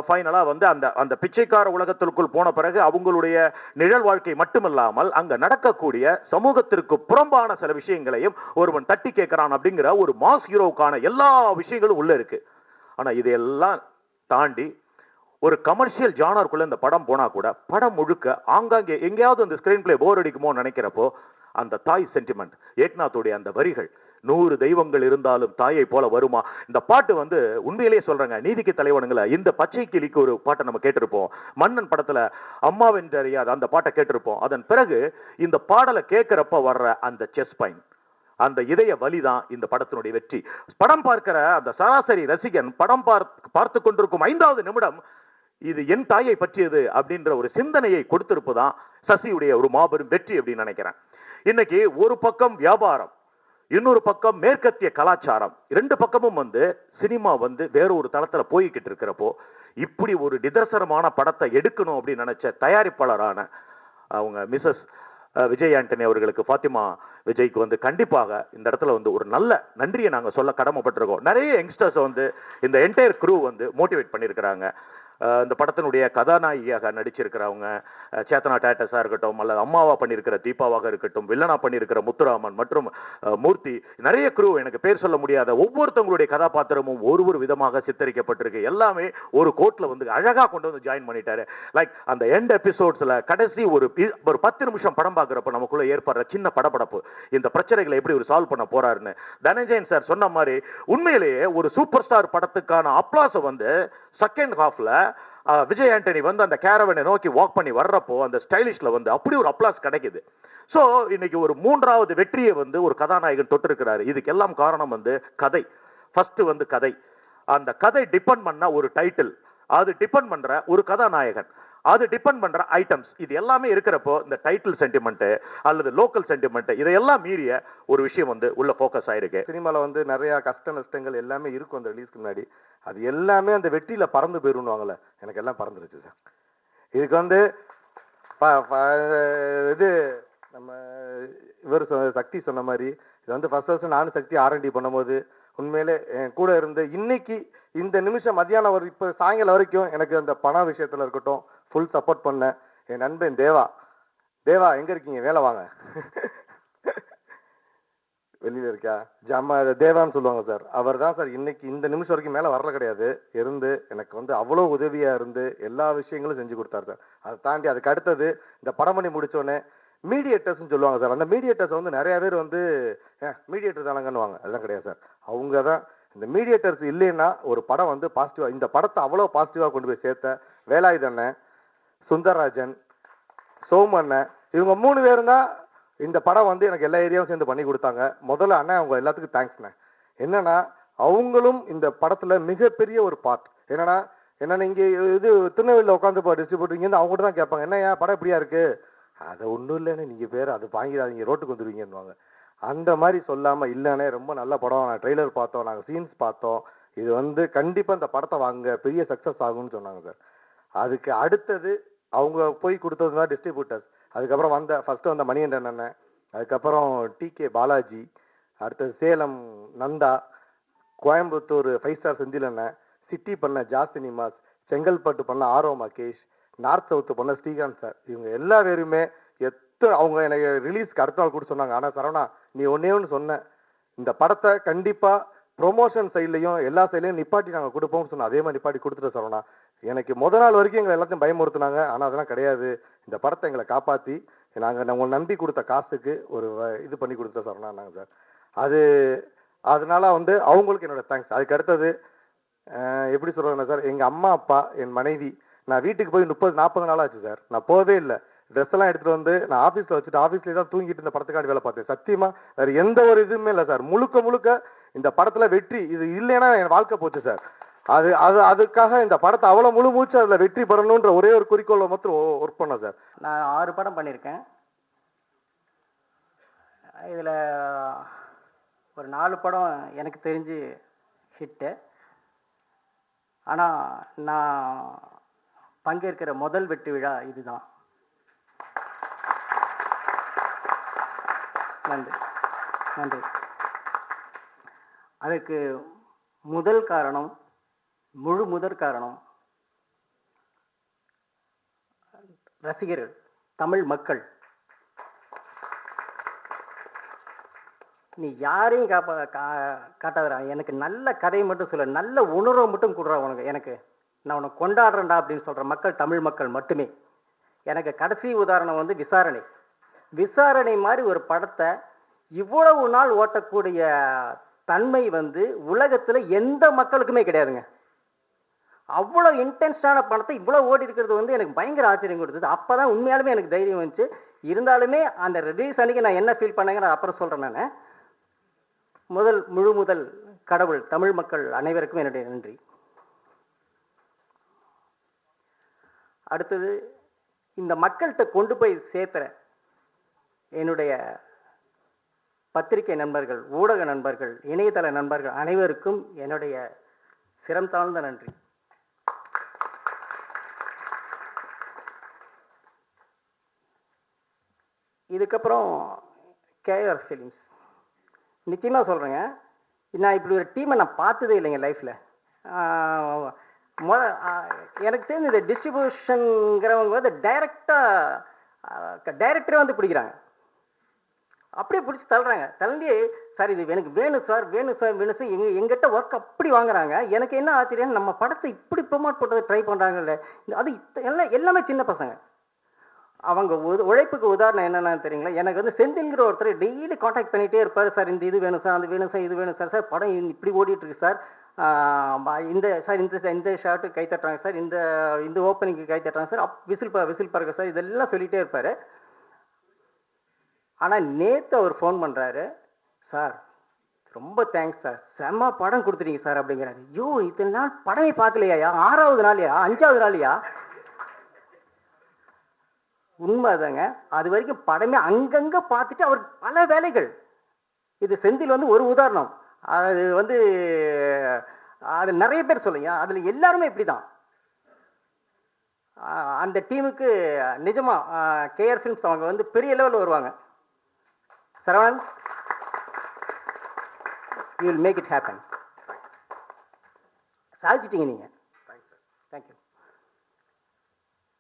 ஃபைனலா வந்து அந்த பிச்சைக்கார உலகத்திற்குள் போன பிறகு அவங்களுடைய நிழல் வாழ்க்கை மட்டுமில்லாமல் அங்க நடக்கக்கூடிய சமூகத்திற்கு புறம்பான சில விஷயங்களையும் ஒருவன் தட்டி கேட்கிறான் அப்படிங்கிற ஒரு மாஸ் ஹீரோவுக்கான எல்லா விஷயங்களும் உள்ள இருக்கு. ஆனா இதையெல்லாம் தாண்டி ஒரு கமர்ஷியல் ஜானருக்குள்ள இந்த படம் போனா கூட படம் முழுக்க ஆங்காங்கே எங்கேயாவது அந்த ஸ்கிரீன் பிளே போர் அடிக்குமோ நினைக்கிறப்போ அந்த தாய் சென்டிமெண்ட், ஏக்நாத்துடைய அந்த வரிகள், 100 தெய்வங்கள் இருந்தாலும் தாயை போல வருமா. இந்த பாட்டு வந்து உண்மையிலேயே சொல்றாங்க, நீதிக்கு தலைவனுங்களை இந்த பச்சை கிளிக்கு ஒரு பாட்டை நம்ம கேட்டிருப்போம், மன்னன் படத்துல அம்மாவென்று அறியாத அந்த பாட்டை கேட்டிருப்போம். அதன் பிறகு இந்த பாடலை கேட்கிறப்ப வர்ற அந்த செஸ் பைன், அந்த இதய வலிதான் இந்த படத்தினுடைய வெற்றி. படம் பார்க்கிற அந்த சராசரி ரசிகன் படம் பார்த்து கொண்டிருக்கும் 5வது நிமிடம் இது என் தாயை பற்றியது அப்படின்ற ஒரு சிந்தனையை கொடுத்திருப்பதான் சசியுடைய ஒரு மாபெரும் வெற்றி அப்படின்னு நினைக்கிறேன். இன்னைக்கு ஒரு பக்கம் வியாபாரம், இன்னொரு பக்கம் மேற்கத்திய கலாச்சாரம், 2 பக்கமும் வந்து சினிமா வந்து வேற ஒரு தளத்துல போய்கிட்டு இருக்கிறப்போ இப்படி ஒரு நிதர்சனமான படத்தை எடுக்கணும் அப்படின்னு நினைச்ச தயாரிப்பாளரான அவங்க மிஸ்ஸஸ் விஜய் ஆண்டனி அவர்களுக்கு, ஃபாத்திமா விஜய்க்கு வந்து கண்டிப்பாக இந்த இடத்துல வந்து ஒரு நல்ல நன்றியை நாங்க சொல்ல கடமைப்பட்டிருக்கோம். நிறைய யங்ஸ்டர்ஸ் வந்து இந்த என்டையர் க்ரூ வந்து மோட்டிவேட் பண்ணியிருக்கிறாங்க. இந்த படத்தினுடைய கதாநாயகியாக நடிச்சிருக்கிறவங்க சேத்தனா டேட்டஸா இருக்கட்டும், அல்லது அம்மாவா பண்ணியிருக்கிற தீபாவாக இருக்கட்டும், வில்லனா பண்ணியிருக்கிற முத்துராமன் மற்றும் மூர்த்தி, நிறைய க்ரூ, எனக்கு பேர் சொல்ல முடியாத ஒவ்வொருத்தவங்களுடைய கதாபாத்திரமும் ஒரு விதமாக சித்தரிக்கப்பட்டிருக்கு. எல்லாமே ஒரு கோட்ல வந்து அழகா கொண்டு வந்து ஜாயின் பண்ணிட்டாரு. லைக் அந்த எண்ட் எபிசோட்ஸ்ல கடைசி ஒரு 10 நிமிஷம் படம் பார்க்கிறப்ப நமக்குள்ள ஏற்படுற சின்ன படபடப்பு, இந்த பிரச்சனைகளை எப்படி ஒரு சால்வ் பண்ண போறாருன்னு தனஞ்சயன் சார் சொன்ன மாதிரி உண்மையிலேயே ஒரு சூப்பர் ஸ்டார் படத்துக்கான அப்ளாஸ் வந்து செகண்ட் ஹாஃப்ல விஜய் ஆண்டனி வந்து அந்த கேரவனை நோக்கி வாக் பண்ணி வர்றப்போ அந்த ஸ்டைலிஷ்ல வந்து அப்படி ஒரு அப்ளாஸ் கிடைக்குது. சோ இன்னைக்கு ஒரு 3வது வெற்றியை வந்து ஒரு கதாநாயகன் தொட்டிருக்கிறாரு. இதுக்கு எல்லாம் காரணம் வந்து கதை. ஃபர்ஸ்ட் வந்து கதை, அந்த கதை டிபெண்ட் பண்ண ஒரு டைட்டில், அது டிபெண்ட் பண்ற ஒரு கதாநாயகன். அது டிபெண்ட் பண்ற ஐட்டம்ஸ் இது எல்லாமே இருக்கிறப்போ இந்த டைட்டில் சென்டிமெண்ட் அல்லது லோக்கல் சென்டிமெண்ட் இதையெல்லாம் மீறிய ஒரு விஷயம் வந்து உள்ள ஃபோக்கஸ் ஆயிருக்கு. சினிமாவில் வந்து நிறைய கஷ்ட நஷ்டங்கள் எல்லாமே இருக்கும் அந்த ரிலீஸ்க்கு முன்னாடி. அது எல்லாமே அந்த வெற்றியில பறந்து போயிருவாங்கல்ல, எனக்கு எல்லாம் பறந்துருச்சு சார். இதுக்கு வந்து இது நம்ம இவர் சக்தி சொன்ன மாதிரி இது வந்து ஃபர்ஸ்ட் ஃபர்ஸ்ட் நானும் சக்தி R&D பண்ணும்போது உண்மையிலே என் கூட இருந்து இன்னைக்கு இந்த நிமிஷம் மத்தியானம் ஒரு இப்போ சாயங்காலம் வரைக்கும் எனக்கு அந்த பண விஷயத்துல இருக்கட்டும் ஃபுல் சப்போர்ட் பண்ண என் நண்பன் தேவா எங்க இருக்கீங்க, வேலை வாங்க. வெளியில இருக்கா ஜாமா தேவான்னு சொல்லுவாங்க சார். அவர் தான் சார் இன்னைக்கு இந்த நிமிஷம் வரைக்கும் மேல வரல கிடையாது, இருந்து எனக்கு வந்து அவ்வளவு உதவியா இருந்து எல்லா விஷயங்களும் செஞ்சு கொடுத்தாரு சார். அதை தாண்டி அதுக்கு அடுத்தது இந்த படம் பண்ணி முடிச்சோடனே மீடியேட்டர்ஸ்னு சொல்லுவாங்க சார். அந்த மீடியேட்டர்ஸ் வந்து நிறைய பேர் வந்து மீடியேட்டர் தானங்கன்னுவாங்க. அதெல்லாம் கிடையாது சார். அவங்க தான் இந்த மீடியேட்டர்ஸ் இல்லைன்னா ஒரு படம் வந்து பாசிட்டிவா, இந்த படத்தை அவ்வளோ பாசிட்டிவா கொண்டு போய் சேர்த்த வேலாயுதண்ணன், சுந்தரராஜன், சோமண்ணன், இவங்க 3 பேரும் தான் இந்த படம் வந்து எனக்கு எல்லா ஏரியாவும் சேர்ந்து பண்ணி கொடுத்தாங்க. முதல்ல அண்ணன் அவங்க எல்லாத்துக்கும் தேங்க்ஸ்ண்ணே. என்னன்னா அவங்களும் இந்த படத்துல மிகப்பெரிய ஒரு பார்ட். என்னன்னா இங்க இது திருநெல்வேலியில் உட்காந்து டிஸ்ட்ரிபியூட்டர் இருந்து அவங்க கூட தான் கேட்பாங்க, என்ன ஏன் படம் எப்படியா இருக்கு, அதை ஒன்றும் இல்லைன்னு நீங்க பேர் அது வாங்கிடாதீங்க ரோட்டுக்கு வந்துடுவீங்கன்னுவாங்க. அந்த மாதிரி சொல்லாம இல்லைண்ணே ரொம்ப நல்ல படம், நான் ட்ரெய்லர் பார்த்தோம், நாங்கள் சீன்ஸ் பார்த்தோம், இது வந்து கண்டிப்பா இந்த படத்தை வாங்க பெரிய சக்சஸ் ஆகும்னு சொன்னாங்க சார். அதுக்கு அடுத்தது அவங்க போய் கொடுத்தது தான் டிஸ்ட்ரிபியூட்டர்ஸ். அதுக்கப்புறம் ஃபர்ஸ்ட் வந்த மணிகண்டன் அண்ணன், அதுக்கப்புறம் TK பாலாஜி, அடுத்தது சேலம் நந்தா, கோயம்புத்தூர் 5 ஸ்டார் செந்தில் அண்ணன், சிட்டி பண்ண ஜா சினிமாஸ், செங்கல்பட்டு பண்ண ஆரோ மகேஷ், நார்த் சவுத்து பண்ண ஸ்ரீகாந்த் சார். இவங்க எல்லா பேருமே அவங்க எனக்கு ரிலீஸ்க்கு அடுத்த நாள் கூட சொன்னாங்க, ஆனா சரவணா நீ ஒன்னு சொன்ன இந்த படத்தை கண்டிப்பா ப்ரொமோஷன் சைட்லையும் எல்லா சைட்லையும் நிப்பாட்டி நாங்கள் கொடுப்போம்னு சொன்னோம். அதே மாதிரி நிப்பாட்டி கொடுத்துட்டு சரவணா. எனக்கு நாள் வரைக்கும் எங்களை எல்லாத்தையும் பயமுறுத்துனாங்க. ஆனா அதெல்லாம் கிடையாது, இந்த படத்தை எங்களை காப்பாத்தி நாங்க நம்பி கொடுத்த காசுக்கு ஒரு இது பண்ணி கொடுத்த சரவணாங்க சார். அதனால வந்து அவங்களுக்கு என்னோட தேங்க்ஸ். அதுக்கு அடுத்தது எப்படி சொல்றேன்னா சார், எங்க அம்மா அப்பா என் மனைவி, நான் வீட்டுக்கு போய் 30-40 நாள் ஆச்சு சார். நான் போகவே இல்லை, ட்ரெஸ் எல்லாம் எடுத்துட்டு வந்து நான் ஆஃபீஸ்ல வச்சுட்டு ஆஃபீஸ்லேயே தான் தூங்கிட்டு இந்த படத்துக்காண்டி வேலை பார்த்தேன். சத்தியமா வேற எந்த ஒரு இதுவுமே இல்லை சார். முழுக்க இந்த படத்துல வெற்றி இது இல்லைன்னா என் வாழ்க்கை போச்சு சார். அதுக்காக இந்த படத்தை அவ்வளவு முழு மூச்சு அதுல வெற்றி பெறணும்ன்ற ஒரே ஒரு குறிக்கோளை மட்டும் ஒர்க் பண்ண சார். நான் 6 படம் பண்ணியிருக்கேன். இதுல ஒரு 4 படம் எனக்கு தெரிஞ்சு ஹிட்டு. ஆனா நான் பங்கேற்கிற முதல் வெற்றி விழா இதுதான். நன்றி. அதுக்கு முதற் காரணம் ரசிகர்கள், தமிழ் மக்கள். நீ யாரையும் காட்டாதடா, எனக்கு நல்ல கதையை மட்டும் சொல்ல, நல்ல உணர்வை மட்டும் கொடுறா உனக்கு, எனக்கு நான் உனக்கு கொண்டாடுறேன்டா அப்படின்னு சொல்ற மக்கள் தமிழ் மக்கள் மட்டுமே. எனக்கு கடைசி உதாரணம் வந்து விசாரணை மாதிரி ஒரு படத்தை இவ்வளவு நாள் ஓட்டக்கூடிய தன்மை வந்து உலகத்துல எந்த மக்களுக்குமே கிடையாதுங்க. அவ்வளவு இன்டென்ஸ்டான படத்தை இவ்வளவு ஓடி இருக்கிறது வந்து எனக்கு பயங்கர ஆச்சரியம் கொடுத்தது. அப்பதான் உண்மையாலுமே எனக்கு தைரியம் வந்துச்சு. இருந்தாலுமே அந்த ரிலீஸ் அன்னைக்கு நான் என்ன ஃபீல் பண்ணேங்க அப்புறம் சொல்றேன். நான் முதல் கடவுள் தமிழ் மக்கள் அனைவருக்கும் என்னுடைய நன்றி. அடுத்தது இந்த மக்கள்கிட்ட கொண்டு போய் சேர்த்துற என்னுடைய பத்திரிகை நண்பர்கள், ஊடக நண்பர்கள், இணையதள நண்பர்கள் அனைவருக்கும் என்னுடைய சிரம் தாழ்ந்த நன்றி. இதுக்கப்புறம் KR ஃபிலிம்ஸ் நிச்சயமா சொல்றேங்க, நான் இப்படி ஒரு டீமை நான் பார்த்ததே இல்லைங்க லைஃப்ல. எனக்கு தெரிஞ்ச இந்த டிஸ்ட்ரிபியூஷன்ங்கிறவங்க வந்து டைரக்டரே வந்து பிடிக்கிறாங்க, அப்படியே பிடிச்சி தள்ளுறாங்க. தள்ளி சார் இது எனக்கு வேணும் சார் எங்கிட்ட ஒர்க் அப்படி வாங்குறாங்க. எனக்கு என்ன ஆச்சரியம், நம்ம படத்தை இப்படி ப்ரொமோட் பண்ணுறது ட்ரை பண்ணுறாங்கல்ல, அது எல்லாமே சின்ன பசங்க. அவங்க உழைப்புக்கு உதாரணம் என்னென்னு தெரியுங்களா, எனக்கு வந்து செந்தில்ங்கிற ஒருத்தர் டெய்லி காண்டாக்ட் பண்ணிகிட்டே இருப்பார். சார் இது வேணும் சார், அது வேணும் சார், இது வேணும் சார், சார் படம் இப்படி ஓடிட்டு இருக்கு சார், இந்த ஷார்ட்டு கை தட்டுறாங்க சார், இந்த ஓப்பனிங்க்கு கை தட்டுறாங்க சார், விசில் பறக்க சார், இதெல்லாம் சொல்லிகிட்டே இருப்பார். ஆனால் நேற்று அவர் ஃபோன் பண்ணுறாரு, சார் ரொம்ப தேங்க்ஸ் சார், செம்ம படம் கொடுத்துட்டீங்க சார் அப்படிங்கிறாரு. ஐயோ இத்தனை நாள் படமே பார்க்கலையா, 6வது நாளையா 5வது நாளையா, உண்மைதாங்க. அது வரைக்கும் படமே அங்கங்க பார்த்துட்டு அவர் பல வேலைகள். இது செந்தில் வந்து ஒரு உதாரணம். அது வந்து அது நிறைய பேர் சொல்லுங்க. அதுல எல்லாருமே இப்படிதான். அந்த டீமுக்கு நிஜமா கேஆர் ஃபிலிம்ஸ் அவங்க வந்து பெரிய லெவலில் வருவாங்க. Saravanan, you will make it happen. சாதிச்சிட்டீங்க நீங்க. தேங்க்யூ.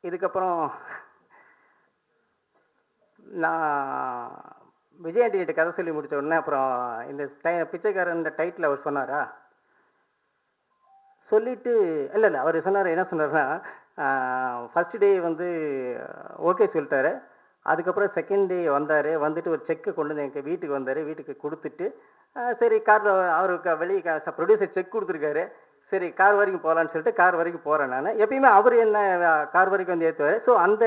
இதுக்கப்புறம் நான் விஜய் ஆண்டனிட்ட கதை சொல்லி முடிச்ச உடனே அப்புறம் இந்த பிச்சைக்காரன் டைட்டில் அவர் சொன்னாரா சொல்லிட்டு இல்லை அவர் சொன்னார். என்ன சொன்னார்னா, ஃபர்ஸ்ட் டே வந்து ஓகே சொல்லிட்டாரு. அதுக்கப்புறம் செகண்ட் டே வந்தார். வந்துட்டு ஒரு செக்கை கொண்டு வந்து எங்கள் வீட்டுக்கு வந்தார். வீட்டுக்கு கொடுத்துட்டு சரி காரில் அவருக்கு வெளியே ப்ரொடியூசர் செக் கொடுத்துருக்காரு. சரி கார் வரைக்கும் போகலான்னு சொல்லிட்டு கார் வரைக்கும் போகிறேன் நான். எப்பயுமே அவர் என்ன கார் வரைக்கும் வந்து ஏற்றுவார். ஸோ அந்த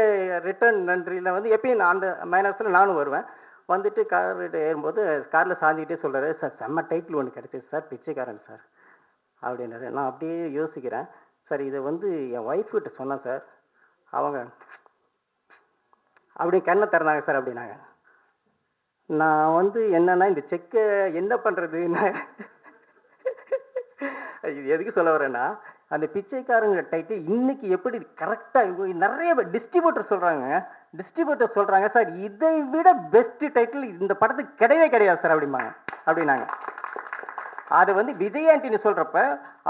ரிட்டர்ன் நன்றியில் வந்து எப்பயும் நான் அந்த மைனஸில் நானும் வருவேன். வந்துட்டு கார் ஏறும்போது காரில் சாஞ்சிக்கிட்டே சொல்கிறாரு, சார் செம்ம டைட்டில் ஒன்று கிடச்சிது சார், பிச்சைக்காரன் சார் அப்படின்னாரு. நான் அப்படியே யோசிக்கிறேன். சார் இதை வந்து என் ஒய்ஃப்கிட்ட சொன்னேன் சார், அவங்க அப்படி கண்ணை திறந்தாங்க சார் அப்படின்னாங்க. நான் வந்து என்னன்னா இந்த செக்கை என்ன பண்ணுறதுன்னு இது எதுக்கு சொல்ல வரேன்னா, அந்த பிச்சைக்காரங்க டைட்டில் இன்னைக்கு எப்படி கரெக்டாக நிறைய டிஸ்ட்ரிபியூட்டர் சொல்கிறாங்க சார் இதை விட பெஸ்ட் டைட்டில் இந்த படத்துக்கு கிடையவே கிடையாது சார் அப்படின்னாங்க. அது வந்து விஜய் ஆண்டனி சொல்றப்ப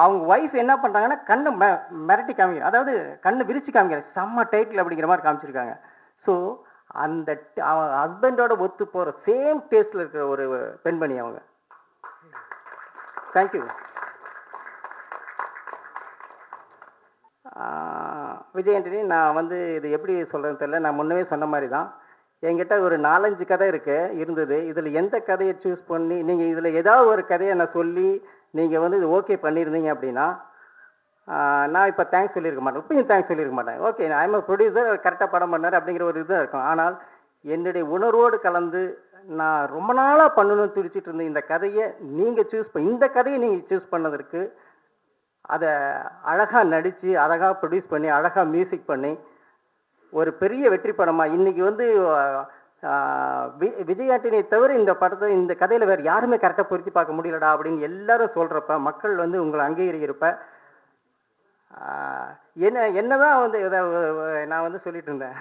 அவங்க ஒய்ஃப் என்ன பண்றாங்கன்னா கண்ணை மிரட்டி காமிக்கிறாங்க, அதாவது கண்ணை விரிச்சு காமிக்கிறாங்க, செம்ம டைட்டில் அப்படிங்கிற மாதிரி காமிச்சிருக்காங்க. ஸோ அந்த ஹஸ்பண்டோட ஒத்து போற சேம் டேஸ்ட்ல இருக்கிற ஒரு பெண்மணி அவங்க. தேங்க்யூ. விஜய் ஆண்டனி, நான் வந்து இது எப்படி சொல்றதுன்னு தெரியல. நான் முன்னவே சொன்ன மாதிரி தான் என்கிட்ட ஒரு 4-5 கதை இருந்தது. இதில் எந்த கதையை சூஸ் பண்ணி நீங்கள் இதில் ஏதாவது ஒரு கதையை நான் சொல்லி நீங்கள் வந்து இது ஓகே பண்ணியிருந்தீங்க அப்படின்னா நான் இப்போ தேங்க்ஸ் சொல்லியிருக்க மாட்டேன். இப்பயும் தேங்க்ஸ் சொல்லியிருக்க மாட்டேன். ஓகே, ஐம் ப்ரொடியூசர், கரெக்டாக படம் பண்ணார் அப்படிங்கிற ஒரு இதாக இருக்கும். ஆனால் என்னுடைய உணர்வோடு கலந்து நான் ரொம்ப நாளாக பண்ணணும்னு துடிச்சிட்டு இருந்த இந்த கதையை நீங்கள் இந்த கதையை நீங்கள் சூஸ் பண்ணதற்கு, அதை அழகாக நடித்து அழகாக ப்ரொடியூஸ் பண்ணி அழகாக மியூசிக் பண்ணி ஒரு பெரிய வெற்றி படமாக இன்னைக்கு வந்து விஜய் ஆண்டனியை தவிர இந்த கதையில் வேறு யாருமே கரெக்டாக பொருத்தி பார்க்க முடியலடா அப்படின்னு எல்லாரும் சொல்கிறப்ப, மக்கள் வந்து உங்களை அங்கீகரிக்கிறப்ப, என்னதான் வந்து நான் வந்து சொல்லிட்டு இருந்தேன்.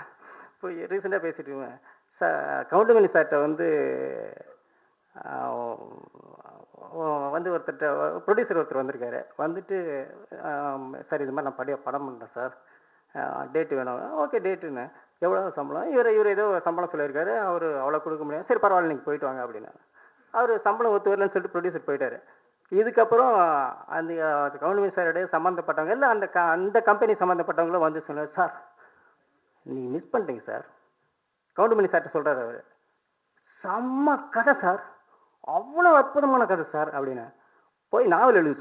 இப்போ ரீசெண்டாக பேசிட்டு இருந்தேன் சார், கவுண்டமணி சார்கிட்ட வந்து ஒருத்தர் ப்ரொடியூசர் வந்திருக்காரு. வந்துட்டு சார் இது மாதிரி நான் படம் பண்ணுறேன் சார், டேட்டு வேணும். ஓகே டேட்டுன்னு, எவ்வளோ சம்பளம்? இவர் ஏதோ சம்பளம் சொல்லியிருக்காரு, அவர் அவ்வளோ கொடுக்க முடியாது. சரி பரவாயில்ல நீங்கள் போயிட்டு வாங்க அப்படின்னு. அவர் சம்பளம் ஒத்து வரலன்னு சொல்லிட்டு ப்ரொடியூசர் போயிட்டாரு. இதுக்கப்புறம் அந்த கவுண்டமணி சாரோடைய சம்மந்தப்பட்டவங்க இல்லை அந்த கம்பெனி சம்மந்தப்பட்டவங்களும் வந்து சொன்னார், சார் நீங்கள் மிஸ் பண்ணிட்டீங்க சார். கவுண்டமணி சார்கிட்ட சொல்கிறார் அவர், செம்ம கதை சார், அவ்வளோ அற்புதமான கதை சார் அப்படின்னு. போய் நாவல் எழுத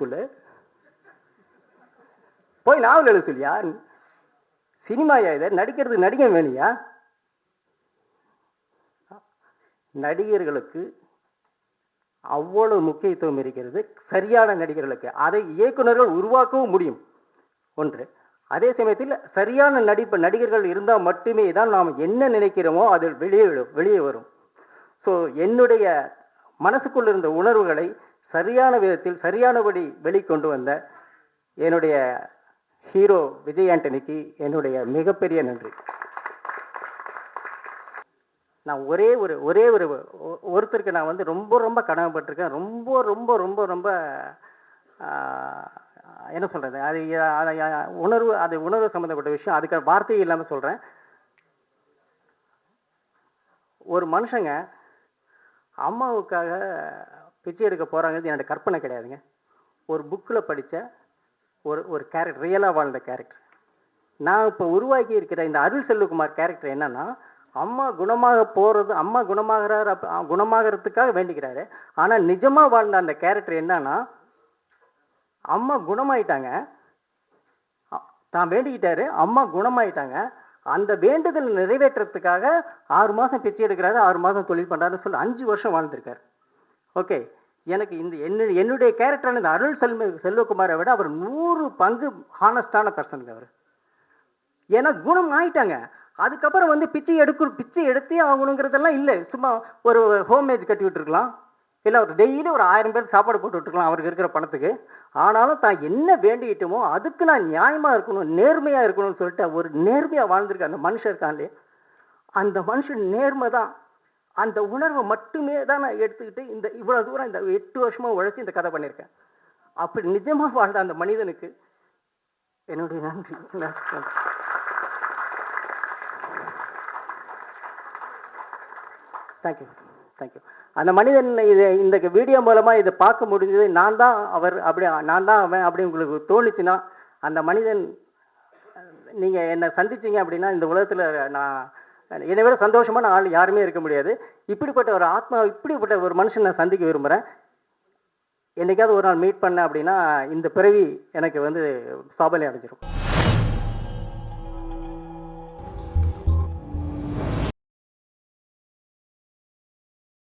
சொல்லியா? சினிமாயா இதை? நடிக்கிறது நடிகன் வேணியா? நடிகர்களுக்கு அவ்வளவு முக்கியத்துவம் இருக்கிறது, சரியான நடிகர்களுக்கு. அதை இயக்குநர்கள் உருவாக்கவும் முடியும் ஒன்று. அதே சமயத்தில் சரியான நடிகர்கள் இருந்தால் மட்டுமே தான் நாம் என்ன நினைக்கிறோமோ அது வெளியே வரும். ஸோ என்னுடைய மனசுக்குள் இருந்த உணர்வுகளை சரியான விதத்தில் சரியானபடி வெளிக்கொண்டு வந்த என்னுடைய ஹீரோ விஜய் ஆண்டனிக்கு என்னுடைய மிகப்பெரிய நன்றி. நான் ஒருத்தருக்கு நான் வந்து ரொம்ப ரொம்ப கடமைப்பட்டிருக்கேன். ரொம்ப ரொம்ப ரொம்ப ரொம்ப என்ன சொல்றது, அது உணர்வு சம்மந்தப்பட்ட விஷயம். அதுக்கு வார்த்தையே இல்லாமல் சொல்றேன். ஒரு மனுஷங்க அம்மாவுக்காக பிச்சை எடுக்க போறாங்கிறது என்னோட கற்பனை கிடையாதுங்க. ஒரு புக்கில் படித்த ஒரு கேரக்டர், ரியலாக வாழ்ந்த கேரக்டர். நான் இப்போ உருவாக்கி இருக்கிற இந்த அருள் செல்வகுமார் கேரக்டர் என்னன்னா, அம்மா குணமாகறதுக்காக வேண்டிக்கிறாரு. ஆனால் நிஜமாக வாழ்ந்த அந்த கேரக்டர் என்னன்னா, அம்மா குணமாயிட்டாங்க, தான் வேண்டிக்கிட்டாரு, அம்மா குணமாயிட்டாங்க, அந்த வேண்டுதல் நிறைவேற்றத்துக்காக 6 மாதம் பிச்சை எடுக்கிறாரு, 6 மாதம் தொழில் பண்ணுறாருன்னு சொல்லி 5 வருஷம் வாழ்ந்திருக்காரு. ஓகே, எனக்கு என்னுடைய கேரக்டரான இந்த அருள் செல்வகுமாரை விட அவர் 100 பங்கு ஹானஸ்டான பர்சனுங்க அவர். ஏன்னா குணம் ஆயிட்டாங்க. அதுக்கப்புறம் வந்து பிச்சை எடுத்தே ஆகணுங்கிறதெல்லாம் இல்லை. சும்மா ஒரு ஹோம்மேஜ் கட்டி விட்டுருக்கலாம், இல்லை ஒரு டெய்லி ஒரு 1000 பேருக்கு சாப்பாடு போட்டு விட்டுருக்கலாம் அவருக்கு இருக்கிற பணத்துக்கு. ஆனாலும் தான் என்ன வேண்டிக்கிட்டோமோ அதுக்கு நான் நியாயமாக இருக்கணும், நேர்மையாக இருக்கணும்னு சொல்லிட்டு ஒரு நேர்மையாக வாழ்ந்திருக்க அந்த மனுஷன் இருக்காங்களே, அந்த மனுஷன் நேர்மை தான், அந்த உணர்வை மட்டுமே தான் நான் எடுத்துக்கிட்டு இந்த இவ்வளோ தூரம் இந்த 8 வருஷமாக உழைச்சி இந்த கதை பண்ணியிருக்கேன். அப்படி நிஜமாக வாழ்ந்த அந்த மனிதனுக்கு என்னுடைய நன்றி. Thank you thank you. அந்த மனிதன் இந்த வீடியோ மூலமாக இதை பார்க்க முடிஞ்சது, நான் தான் அவன் அப்படி உங்களுக்கு தோணுச்சுன்னா, அந்த மனிதன் நீங்கள் என்னை சந்திச்சிங்க அப்படின்னா இந்த உலகத்தில் என்னை விட சந்தோஷமான ஆள் யாருமே இருக்க முடியாது. இப்படிப்பட்ட ஒரு ஆத்மா, இப்படிப்பட்ட ஒரு மனுஷன் நான் சந்திக்க விரும்புகிறேன். என்னைக்காவது ஒரு நாள் மீட் பண்ணேன் அப்படின்னா இந்த பிறவி எனக்கு சாபனை அடைஞ்சிரும்.